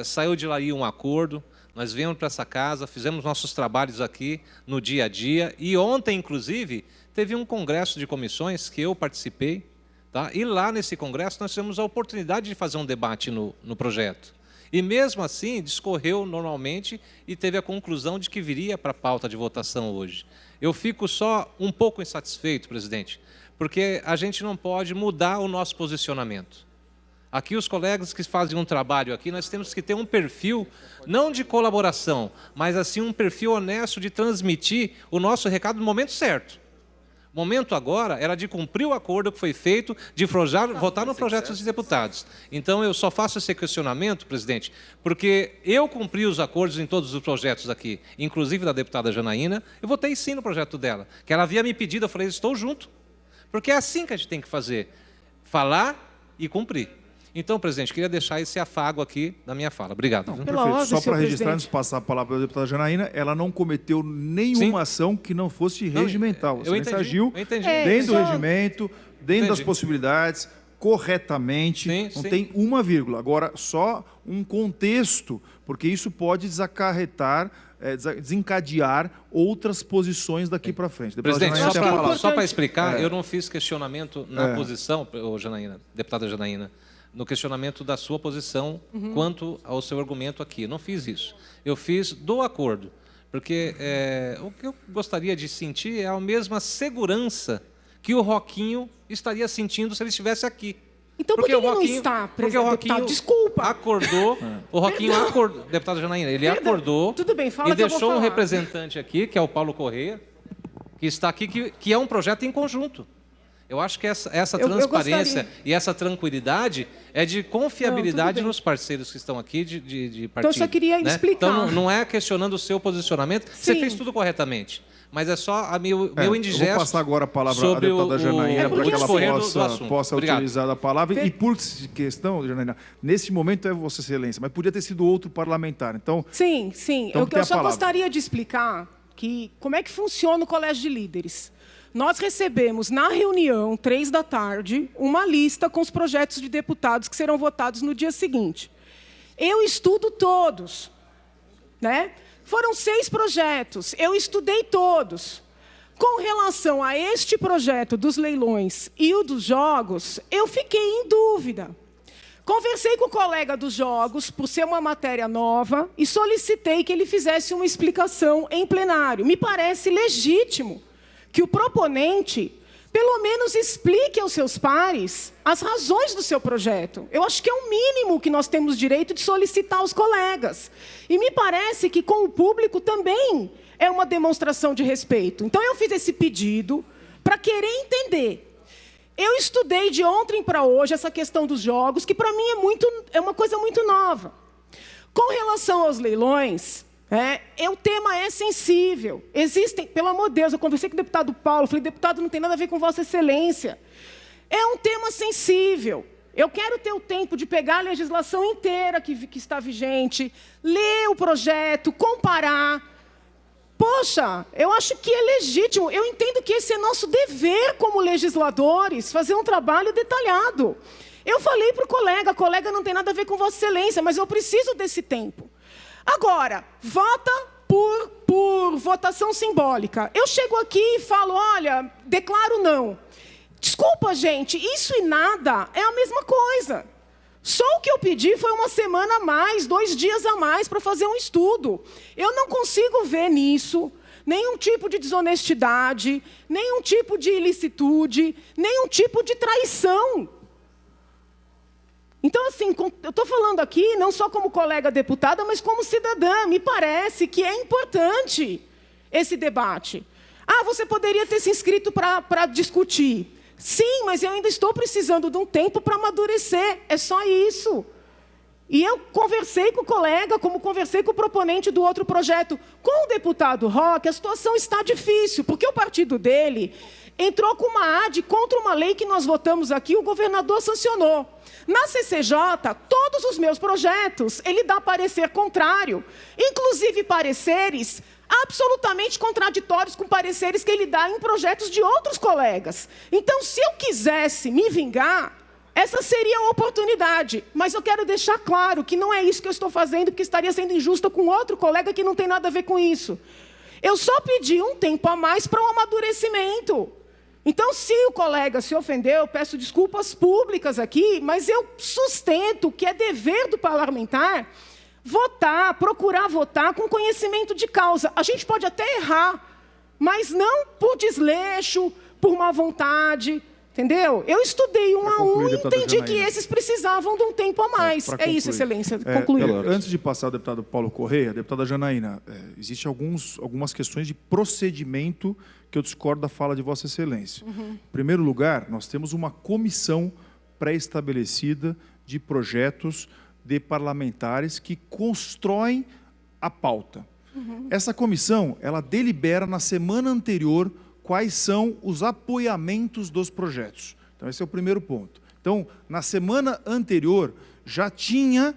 saiu de lá aí um acordo, nós viemos para essa casa, fizemos nossos trabalhos aqui no dia a dia, e ontem, inclusive, teve um congresso de comissões que eu participei, tá? E lá nesse congresso nós tivemos a oportunidade de fazer um debate no projeto. E mesmo assim, discorreu normalmente e teve a conclusão de que viria para a pauta de votação hoje. Eu fico só um pouco insatisfeito, presidente, porque a gente não pode mudar o nosso posicionamento. Aqui os colegas que fazem um trabalho aqui, nós temos que ter um perfil, não de colaboração, mas assim um perfil honesto de transmitir o nosso recado no momento certo. O momento agora era de cumprir o acordo que foi feito, de votar no projeto dos deputados. Então, eu só faço esse questionamento, presidente, porque eu cumpri os acordos em todos os projetos aqui, inclusive da deputada Janaína, eu votei sim no projeto dela, que ela havia me pedido, eu falei, estou junto. Porque é assim que a gente tem que fazer, falar e cumprir. Então, presidente, queria deixar esse afago aqui da minha fala. Obrigado. Não, perfeito. Só para registrar, antes de passar a palavra para a deputada Janaína, ela não cometeu nenhuma ação que não fosse regimental. Você agiu dentro do regimento, dentro das possibilidades, corretamente, não tem uma vírgula. Agora, só um contexto, porque isso pode desencadear outras posições daqui para frente. Presidente, só para explicar, eu não fiz questionamento na posição, Janaína, deputada Janaína, no questionamento da sua posição quanto ao seu argumento aqui. Eu não fiz isso. Eu fiz do acordo, porque o que eu gostaria de sentir é a mesma segurança que o Roquinho estaria sentindo se ele estivesse aqui. Então por que ele não está, presidente? Desculpa. Acordou, o Roquinho acordou, deputada Janaína, ele acordou e deixou um representante aqui, que é o Paulo Correia, que está aqui, que é um projeto em conjunto. Eu acho que essa transparência e essa tranquilidade é de confiabilidade nos parceiros que estão aqui de partido. Então, eu só queria explicar. Então, não é questionando o seu posicionamento. Sim. Você fez tudo corretamente. Mas é só meu indigesto. Eu vou passar agora a palavra à deputada Janaína para que ela possa utilizar a palavra. E por questão, Janaína, nesse momento é Vossa Excelência, mas podia ter sido outro parlamentar. Então, sim. Então, eu só gostaria de explicar como é que funciona o Colégio de Líderes. Nós recebemos, na reunião, 3 da tarde, uma lista com os projetos de deputados que serão votados no dia seguinte. Eu estudo todos, né? Foram 6 projetos, eu estudei todos. Com relação a este projeto dos leilões e o dos jogos, eu fiquei em dúvida. Conversei com o colega dos jogos, por ser uma matéria nova, e solicitei que ele fizesse uma explicação em plenário. Me parece legítimo que o proponente, pelo menos, explique aos seus pares as razões do seu projeto. Eu acho que é o mínimo que nós temos direito de solicitar aos colegas. E me parece que com o público também é uma demonstração de respeito. Então, eu fiz esse pedido para querer entender. Eu estudei de ontem para hoje essa questão dos jogos, que para mim é uma coisa muito nova. Com relação aos leilões, o tema é sensível. Existem, pelo amor de Deus, eu conversei com o deputado Paulo, falei, deputado, não tem nada a ver com Vossa Excelência. É um tema sensível. Eu quero ter o tempo de pegar a legislação inteira que está vigente, ler o projeto, comparar. Poxa, eu acho que é legítimo. Eu entendo que esse é nosso dever como legisladores, fazer um trabalho detalhado. Eu falei para o colega não tem nada a ver com Vossa Excelência, mas eu preciso desse tempo. Agora, vota por votação simbólica. Eu chego aqui e falo, olha, declaro não. Desculpa, gente, isso e nada é a mesma coisa. Só o que eu pedi foi uma semana a mais, 2 dias a mais para fazer um estudo. Eu não consigo ver nisso nenhum tipo de desonestidade, nenhum tipo de ilicitude, nenhum tipo de traição. Então, assim, eu estou falando aqui não só como colega deputada, mas como cidadã. Me parece que é importante esse debate. Ah, você poderia ter se inscrito para discutir. Sim, mas eu ainda estou precisando de um tempo para amadurecer. É só isso. E eu conversei com o colega, como conversei com o proponente do outro projeto. Com o deputado Roque, a situação está difícil, porque o partido dele entrou com uma AD contra uma lei que nós votamos aqui, o governador sancionou. Na CCJ, todos os meus projetos, ele dá parecer contrário, inclusive pareceres absolutamente contraditórios com pareceres que ele dá em projetos de outros colegas. Então, se eu quisesse me vingar, essa seria a oportunidade. Mas eu quero deixar claro que não é isso que eu estou fazendo, porque estaria sendo injusta com outro colega que não tem nada a ver com isso. Eu só pedi um tempo a mais para um amadurecimento. Então, se o colega se ofendeu, eu peço desculpas públicas aqui, mas eu sustento que é dever do parlamentar votar, procurar votar com conhecimento de causa. A gente pode até errar, mas não por desleixo, por má vontade. Entendeu? Eu estudei um a um e deputada entendi que Janaína. esses precisavam de um tempo a mais. Pra É isso, concluir. Excelência. Concluiu. Antes de passar ao deputado Paulo Correia, deputada Janaína, existem algumas questões de procedimento que eu discordo da fala de Vossa Excelência. Em primeiro lugar, nós temos uma comissão pré-estabelecida de projetos de parlamentares que constroem a pauta. Essa comissão, ela delibera na semana anterior quais são os apoiamentos dos projetos. Então, esse é o primeiro ponto. Então, na semana anterior, já tinha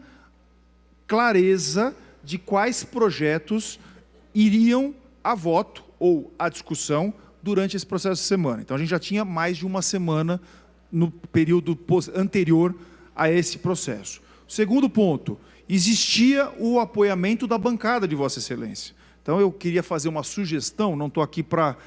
clareza de quais projetos iriam a voto ou a discussão durante esse processo de semana. Então, a gente já tinha mais de uma semana no período anterior a esse processo. Segundo ponto, existia o apoiamento da bancada de Vossa Excelência. Então, eu queria fazer uma sugestão, não estou aqui para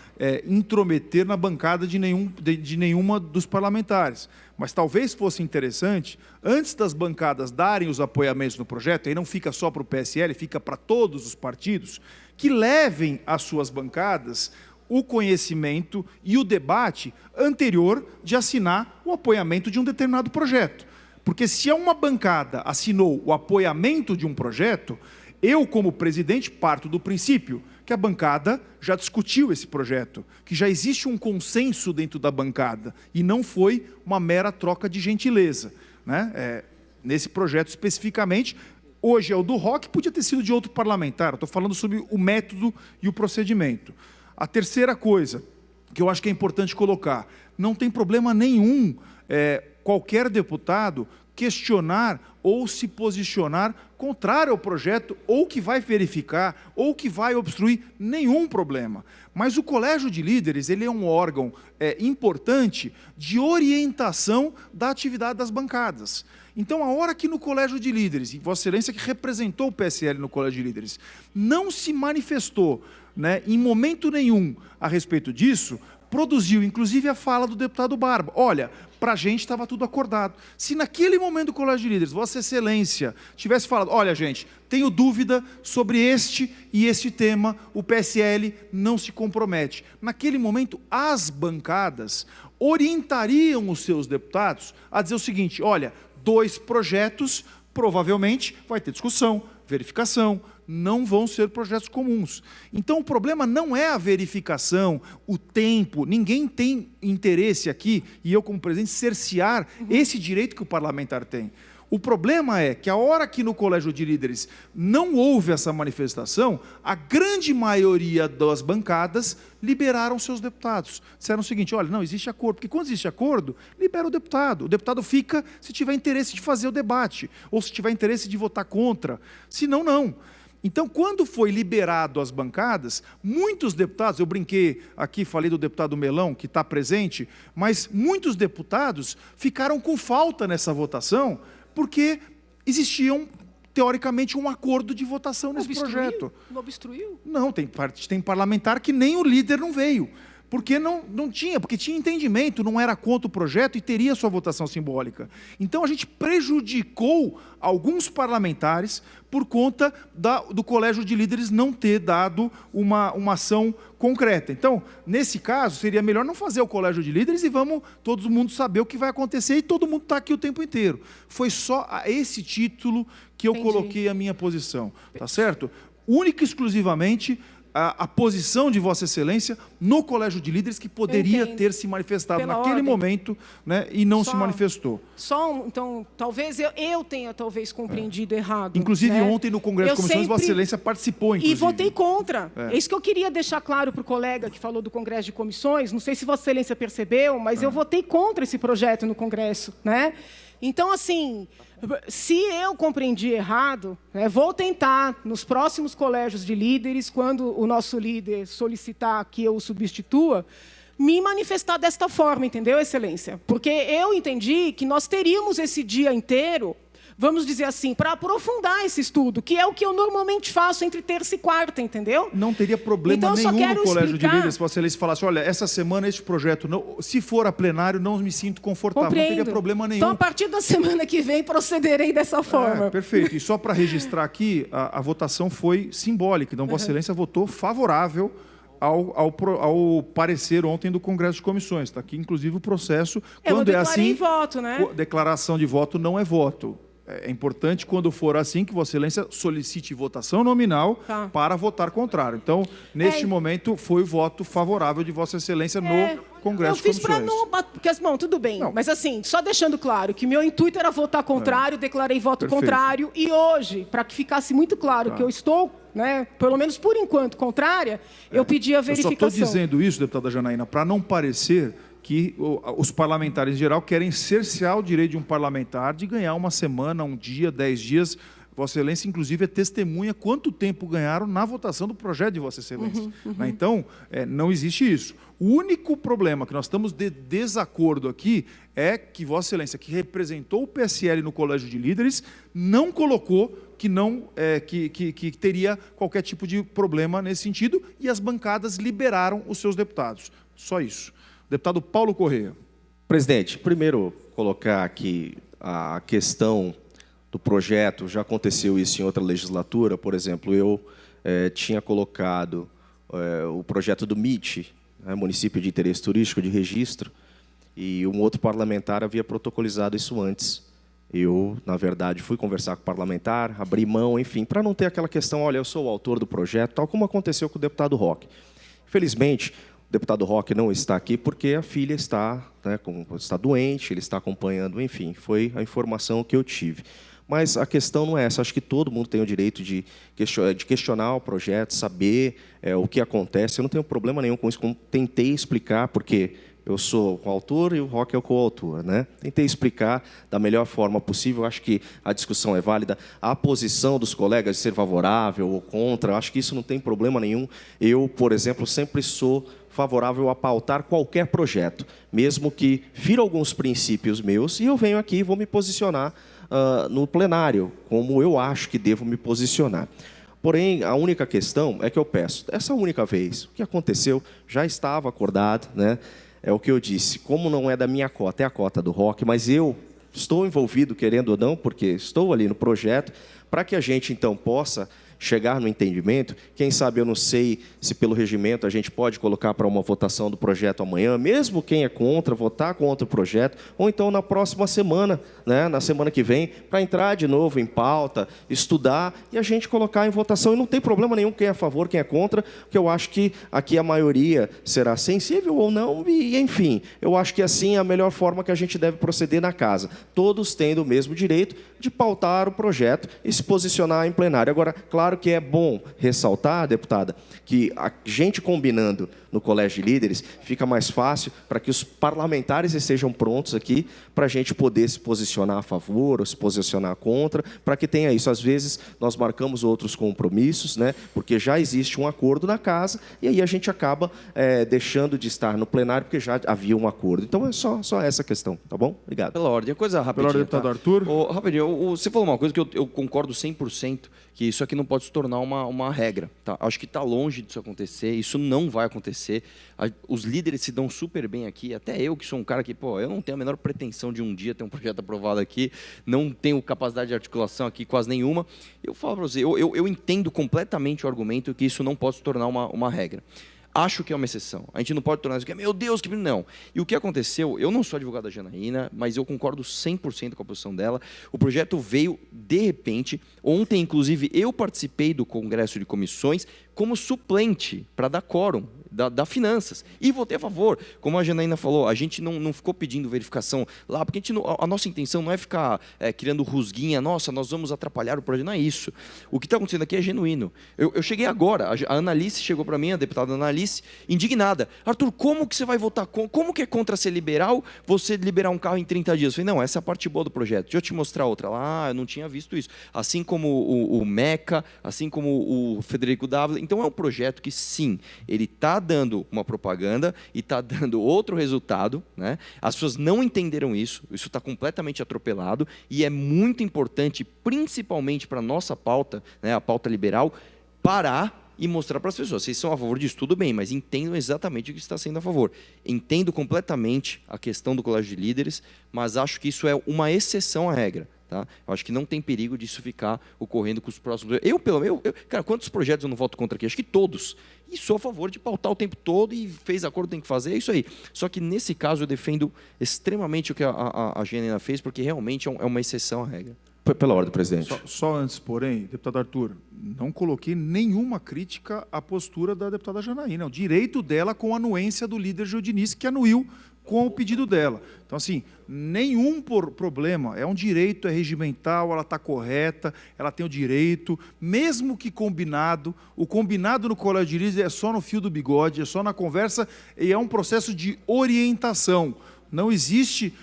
intrometer na bancada de nenhuma dos parlamentares, mas talvez fosse interessante, antes das bancadas darem os apoiamentos no projeto, aí não fica só para o PSL, fica para todos os partidos, que levem às suas bancadas o conhecimento e o debate anterior de assinar o apoiamento de um determinado projeto. Porque se uma bancada assinou o apoiamento de um projeto, eu, como presidente, parto do princípio que a bancada já discutiu esse projeto, que já existe um consenso dentro da bancada e não foi uma mera troca de gentileza, né? Nesse projeto especificamente, hoje é o do Roque, podia ter sido de outro parlamentar. Estou falando sobre o método e o procedimento. A terceira coisa que eu acho que é importante colocar, não tem problema nenhum qualquer deputado questionar ou se posicionar contrário ao projeto, ou que vai verificar, ou que vai obstruir, nenhum problema. Mas o Colégio de Líderes, ele é um órgão importante de orientação da atividade das bancadas. Então, a hora que no Colégio de Líderes, e Vossa Excelência que representou o PSL no Colégio de Líderes, não se manifestou, né, em momento nenhum a respeito disso, produziu, inclusive, a fala do deputado Barba. Olha, para a gente estava tudo acordado. Se naquele momento do Colégio de Líderes, Vossa Excelência tivesse falado, olha, gente, tenho dúvida sobre este e este tema, o PSL não se compromete. Naquele momento, as bancadas orientariam os seus deputados a dizer o seguinte, olha, 2 projetos, provavelmente vai ter discussão, verificação, não vão ser projetos comuns. Então, o problema não é a verificação, o tempo, ninguém tem interesse aqui, e eu como presidente, cercear esse direito que o parlamentar tem. O problema é que a hora que no Colégio de Líderes não houve essa manifestação, a grande maioria das bancadas liberaram seus deputados. Disseram o seguinte, olha, não existe acordo, porque quando existe acordo, libera o deputado fica se tiver interesse de fazer o debate, ou se tiver interesse de votar contra, senão não. Então, quando foi liberado as bancadas, muitos deputados, eu brinquei aqui, falei do deputado Melão, que está presente, mas muitos deputados ficaram com falta nessa votação, porque existia, teoricamente, um acordo de votação nesse projeto. Não obstruiu? Não, tem parlamentar que nem o líder não veio. Porque não tinha, porque tinha entendimento, não era contra o projeto e teria sua votação simbólica. Então, a gente prejudicou alguns parlamentares por conta do Colégio de Líderes não ter dado uma ação concreta. Então, nesse caso, seria melhor não fazer o Colégio de Líderes e vamos todo mundo saber o que vai acontecer e todo mundo está aqui o tempo inteiro. Foi só a esse título que eu coloquei a minha posição, tá certo? Única e exclusivamente a posição de Vossa Excelência no Colégio de Líderes que poderia ter se manifestado naquele momento, né, e não se manifestou. Então, talvez eu tenha compreendido errado. Inclusive, né? ontem no Congresso de Comissões, Vossa Excelência participou, inclusive. E votei contra. É isso que eu queria deixar claro para o colega que falou do Congresso de Comissões. Não sei se Vossa Excelência percebeu, mas eu votei contra esse projeto no Congresso, né? Então, assim, se eu compreendi errado, né, vou tentar, nos próximos colégios de líderes, quando o nosso líder solicitar que eu o substitua, me manifestar desta forma, entendeu, Excelência? Porque eu entendi que nós teríamos esse dia inteiro, vamos dizer assim, para aprofundar esse estudo, que é o que eu normalmente faço entre terça e quarta, entendeu? Não teria problema nenhum no Colégio de Líderes se Vossa Excelência falasse, olha, essa semana este projeto, não, se for a plenário, não me sinto confortável, não teria problema nenhum. Então, a partir da semana que vem, procederei dessa forma. Perfeito. E só para registrar aqui, a votação foi simbólica. Então, Vossa Excelência votou favorável ao parecer ontem do Congresso de Comissões. Está aqui, inclusive, o processo. Quando é assim, voto, né? Declaração de voto não é voto. É importante, quando for assim, que Vossa Excelência solicite votação nominal para votar contrário. Então, neste momento, foi o voto favorável de Vossa Excelência no Congresso de Comissões. Eu fiz para não... Porque, bom, tudo bem. Não. Mas, assim, só deixando claro que meu intuito era votar contrário, declarei voto contrário. E hoje, para que ficasse muito claro que eu estou, né, pelo menos por enquanto, contrária, eu pedi a verificação. Eu só estou dizendo isso, deputada Janaína, para não parecer que os parlamentares em geral querem cercear o direito de um parlamentar de ganhar uma semana, um dia, 10 dias. Vossa Excelência, inclusive, é testemunha quanto tempo ganharam na votação do projeto de Vossa Excelência. Então, não existe isso. O único problema que nós estamos de desacordo aqui é que Vossa Excelência, que representou o PSL no Colégio de Líderes, não colocou que teria qualquer tipo de problema nesse sentido, e as bancadas liberaram os seus deputados. Só isso. Deputado Paulo Correia. Presidente, primeiro colocar aqui a questão do projeto. Já aconteceu isso em outra legislatura. Por exemplo, eu tinha colocado o projeto do MIT, Município de Interesse Turístico de Registro, e um outro parlamentar havia protocolizado isso antes. Eu, na verdade, fui conversar com o parlamentar, abri mão, enfim, para não ter aquela questão, olha, eu sou o autor do projeto, tal como aconteceu com o deputado Roque. Infelizmente, o deputado Roque não está aqui porque a filha está doente, ele está acompanhando, enfim, foi a informação que eu tive. Mas a questão não é essa, acho que todo mundo tem o direito de questionar o projeto, saber o que acontece. Eu não tenho problema nenhum com isso, como tentei explicar, porque eu sou o autor e o Roque é o coautor, né? Tentei explicar da melhor forma possível, acho que a discussão é válida. A posição dos colegas de ser favorável ou contra, acho que isso não tem problema nenhum. Eu, por exemplo, sempre sou favorável a pautar qualquer projeto, mesmo que fira alguns princípios meus, e eu venho aqui e vou me posicionar no plenário, como eu acho que devo me posicionar. Porém, a única questão é que eu peço, essa única vez, o que aconteceu já estava acordado, né? É o que eu disse, como não é da minha cota, é a cota do Roque, mas eu estou envolvido, querendo ou não, porque estou ali no projeto, para que a gente, então, possa chegar no entendimento. Quem sabe, eu não sei se pelo regimento a gente pode colocar para uma votação do projeto amanhã, mesmo quem é contra, votar contra o projeto, ou então na próxima semana, né, na semana que vem, para entrar de novo em pauta, estudar e a gente colocar em votação. E não tem problema nenhum quem é a favor, quem é contra, porque eu acho que aqui a maioria será sensível ou não, e enfim, eu acho que assim é a melhor forma que a gente deve proceder na casa. Todos tendo o mesmo direito de pautar o projeto e se posicionar em plenário. Agora, claro que é bom ressaltar, deputada, que a gente combinando no Colégio de Líderes fica mais fácil para que os parlamentares estejam prontos aqui para a gente poder se posicionar a favor ou se posicionar contra, para que tenha isso. Às vezes, nós marcamos outros compromissos, né, porque já existe um acordo na casa e aí a gente acaba deixando de estar no plenário porque já havia um acordo. Então, é só essa questão, tá bom? Obrigado. Pela ordem, coisa rapidinha. Pela ordem, deputado Arthur. Rapidinho, você falou uma coisa que eu concordo 100%, que isso aqui não pode se tornar uma regra. Tá? Acho que está longe disso acontecer, isso não vai acontecer. Os líderes se dão super bem aqui, até eu que sou um cara que, eu não tenho a menor pretensão de um dia ter um projeto aprovado aqui, não tenho capacidade de articulação aqui quase nenhuma. Eu falo para você, eu entendo completamente o argumento que isso não pode se tornar uma regra. Acho que é uma exceção. A gente não pode tornar isso aqui, meu Deus, que não. E o que aconteceu, eu não sou advogado da Janaína, mas eu concordo 100% com a posição dela. O projeto veio de repente. Ontem, inclusive, eu participei do Congresso de Comissões como suplente para dar quórum da Finanças. E votei a favor. Como a Janaína falou, a gente não ficou pedindo verificação lá, porque a nossa intenção não é ficar criando rusguinha, nossa, nós vamos atrapalhar o projeto, não é isso. O que está acontecendo aqui é genuíno. Eu cheguei agora, a Analice chegou para mim, a deputada Analice, indignada. Arthur, como que você vai votar contra? Como que é contra ser liberal, você liberar um carro em 30 dias? Eu falei, não, essa é a parte boa do projeto. Deixa eu te mostrar outra. Eu não tinha visto isso. Assim como o Meca, assim como o Frederico W. Então, é um projeto que, sim, ele está dando uma propaganda e está dando outro resultado, né? As pessoas não entenderam isso está completamente atropelado e é muito importante, principalmente para a nossa pauta, né, a pauta liberal, parar e mostrar para as pessoas, vocês são a favor disso, tudo bem, mas entendam exatamente o que está sendo a favor. Entendo completamente a questão do Colégio de Líderes, mas acho que isso é uma exceção à regra. Tá? Eu acho que não tem perigo disso ficar ocorrendo com os próximos... Cara, quantos projetos eu não voto contra aqui? Acho que todos. E sou a favor de pautar o tempo todo e fez acordo, tem que fazer, é isso aí. Só que nesse caso eu defendo extremamente o que a Janaína fez, porque realmente é uma exceção à regra. Pela ordem, presidente. Só antes, porém, deputado Arthur, não coloquei nenhuma crítica à postura da deputada Janaína. O direito dela com a anuência do líder Giudiniz, que anuiu com o pedido dela. Então, assim, nenhum problema, é um direito, é regimental, ela está correta, ela tem o direito, mesmo que combinado, o combinado no colégio de juízes é só no fio do bigode, é só na conversa, e é um processo de orientação. Não existe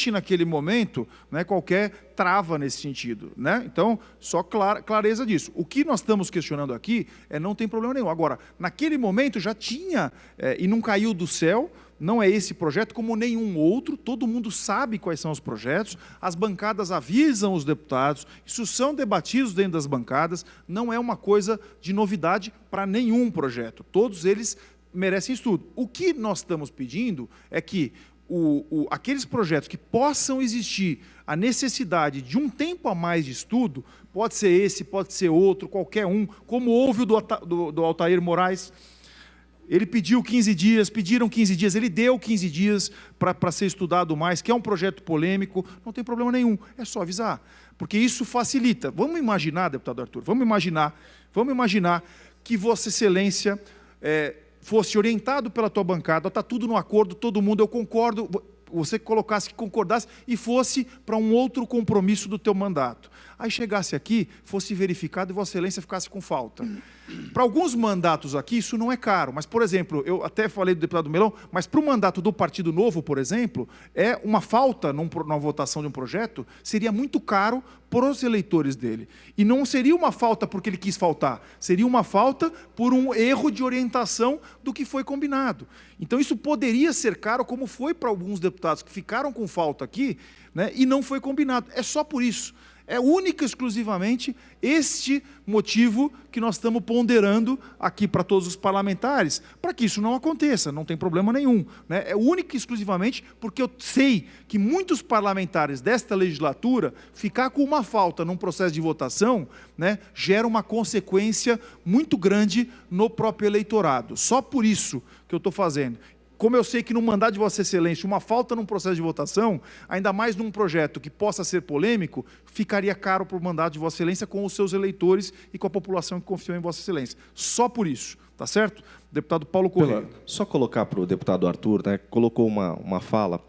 naquele momento, né, qualquer trava nesse sentido, né? Então, só clareza disso. O que nós estamos questionando aqui não tem problema nenhum. Agora, naquele momento já tinha, e não caiu do céu, não é esse projeto como nenhum outro, todo mundo sabe quais são os projetos, as bancadas avisam os deputados, isso são debatidos dentro das bancadas, não é uma coisa de novidade para nenhum projeto, todos eles merecem estudo. O que nós estamos pedindo é que aqueles projetos que possam existir a necessidade de um tempo a mais de estudo, pode ser esse, pode ser outro, qualquer um, como houve o do Altair Moraes. Ele pediu 15 dias, pediram 15 dias, ele deu 15 dias para ser estudado mais, que é um projeto polêmico, não tem problema nenhum, é só avisar, porque isso facilita. Vamos imaginar, deputado Arthur, vamos imaginar que Vossa Excelência fosse orientado pela tua bancada, está tudo no acordo, todo mundo, eu concordo, você colocasse que concordasse e fosse para um outro compromisso do teu mandato. Aí chegasse aqui, fosse verificado e Vossa Excelência ficasse com falta. Para alguns mandatos aqui, isso não é caro, mas, por exemplo, eu até falei do deputado Melão, mas para o mandato do Partido Novo, por exemplo, uma falta numa votação de um projeto seria muito caro para os eleitores dele. E não seria uma falta porque ele quis faltar, seria uma falta por um erro de orientação do que foi combinado. Então, isso poderia ser caro, como foi para alguns deputados que ficaram com falta aqui, né, e não foi combinado. É só por isso. É única e exclusivamente este motivo que nós estamos ponderando aqui para todos os parlamentares, para que isso não aconteça, não tem problema nenhum, né? É única e exclusivamente porque eu sei que muitos parlamentares desta legislatura, ficar com uma falta num processo de votação, né, gera uma consequência muito grande no próprio eleitorado. Só por isso que eu estou fazendo. Como eu sei que no mandato de Vossa Excelência, uma falta num processo de votação, ainda mais num projeto que possa ser polêmico, ficaria caro para o mandato de Vossa Excelência com os seus eleitores e com a população que confiou em Vossa Excelência. Só por isso, tá certo? Deputado Paulo Correia. Só colocar para o deputado Arthur, né, colocou uma fala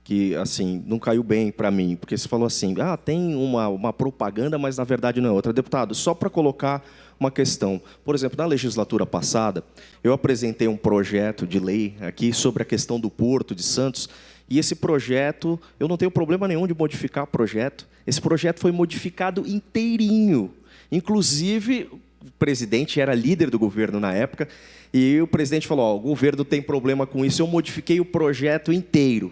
que, assim, não caiu bem para mim, porque você falou assim, tem uma propaganda, mas na verdade não é outra. Deputado, só para colocar uma questão. Por exemplo, na legislatura passada, eu apresentei um projeto de lei aqui sobre a questão do Porto de Santos, e esse projeto, eu não tenho problema nenhum de modificar o projeto. Esse projeto foi modificado inteirinho. Inclusive, o presidente era líder do governo na época, e o presidente falou, o governo tem problema com isso, eu modifiquei o projeto inteiro.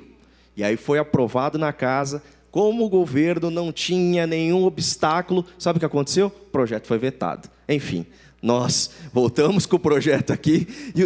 E aí foi aprovado na casa. Como o governo não tinha nenhum obstáculo, sabe o que aconteceu? O projeto foi vetado. Enfim, nós voltamos com o projeto aqui e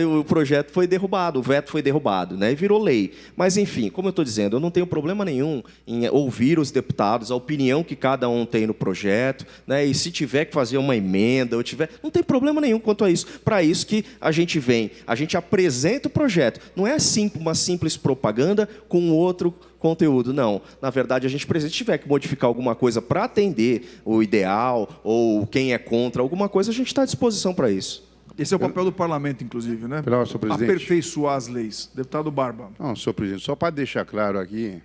o projeto foi derrubado, o veto foi derrubado, né? E virou lei. Mas, enfim, como eu estou dizendo, eu não tenho problema nenhum em ouvir os deputados, a opinião que cada um tem no projeto, né? E se tiver que fazer uma emenda, não tem problema nenhum quanto a isso. Para isso que a gente vem, a gente apresenta o projeto. Não é uma simples propaganda com outro conteúdo, não. Na verdade, a gente precisa, se tiver que modificar alguma coisa para atender o ideal ou quem é contra alguma coisa, a gente está à disposição para isso. Esse é o papel do parlamento, inclusive, né? Senhor presidente. Aperfeiçoar as leis. Deputado Barba. Não, senhor presidente, só para deixar claro aqui,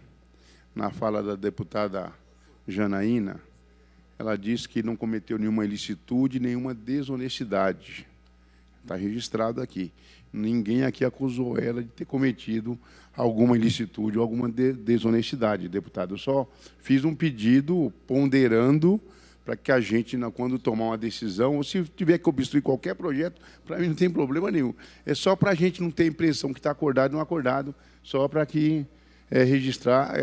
na fala da deputada Janaína, ela disse que não cometeu nenhuma ilicitude, nenhuma desonestidade. Está registrado aqui. Ninguém aqui acusou ela de ter cometido alguma ilicitude ou alguma desonestidade, deputado. Eu só fiz um pedido ponderando para que a gente, quando tomar uma decisão, ou se tiver que obstruir qualquer projeto, para mim não tem problema nenhum. É só para a gente não ter a impressão que está acordado e não acordado, só para que registrar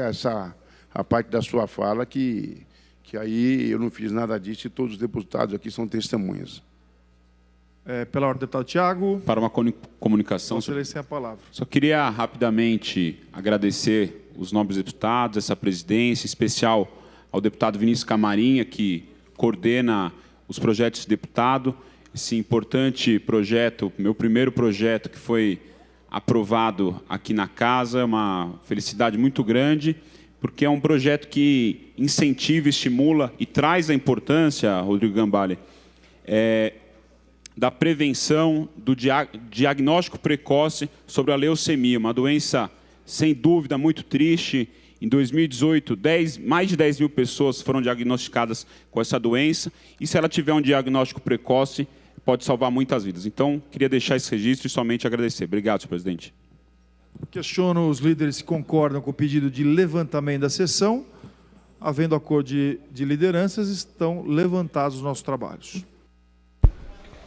a parte da sua fala, que aí eu não fiz nada disso e todos os deputados aqui são testemunhas. Pela ordem, deputado Tiago. Para uma comunicação. Vossa Excelência, a palavra. Só queria rapidamente agradecer os nobres deputados, essa presidência, em especial ao deputado Vinícius Camarinha, que coordena os projetos de deputado. Esse importante projeto, meu primeiro projeto que foi aprovado aqui na casa, é uma felicidade muito grande, porque é um projeto que incentiva, estimula e traz a importância, Rodrigo Gambale, da prevenção, do diagnóstico precoce sobre a leucemia, uma doença, sem dúvida, muito triste. Em 2018, mais de 10 mil pessoas foram diagnosticadas com essa doença, e se ela tiver um diagnóstico precoce, pode salvar muitas vidas. Então, queria deixar esse registro e somente agradecer. Obrigado, senhor presidente. Questiono os líderes se concordam com o pedido de levantamento da sessão. Havendo acordo de lideranças, estão levantados os nossos trabalhos.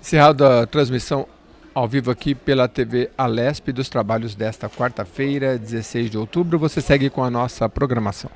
Encerrada a transmissão ao vivo aqui pela TV Alesp dos trabalhos desta quarta-feira, 16 de outubro. Você segue com a nossa programação.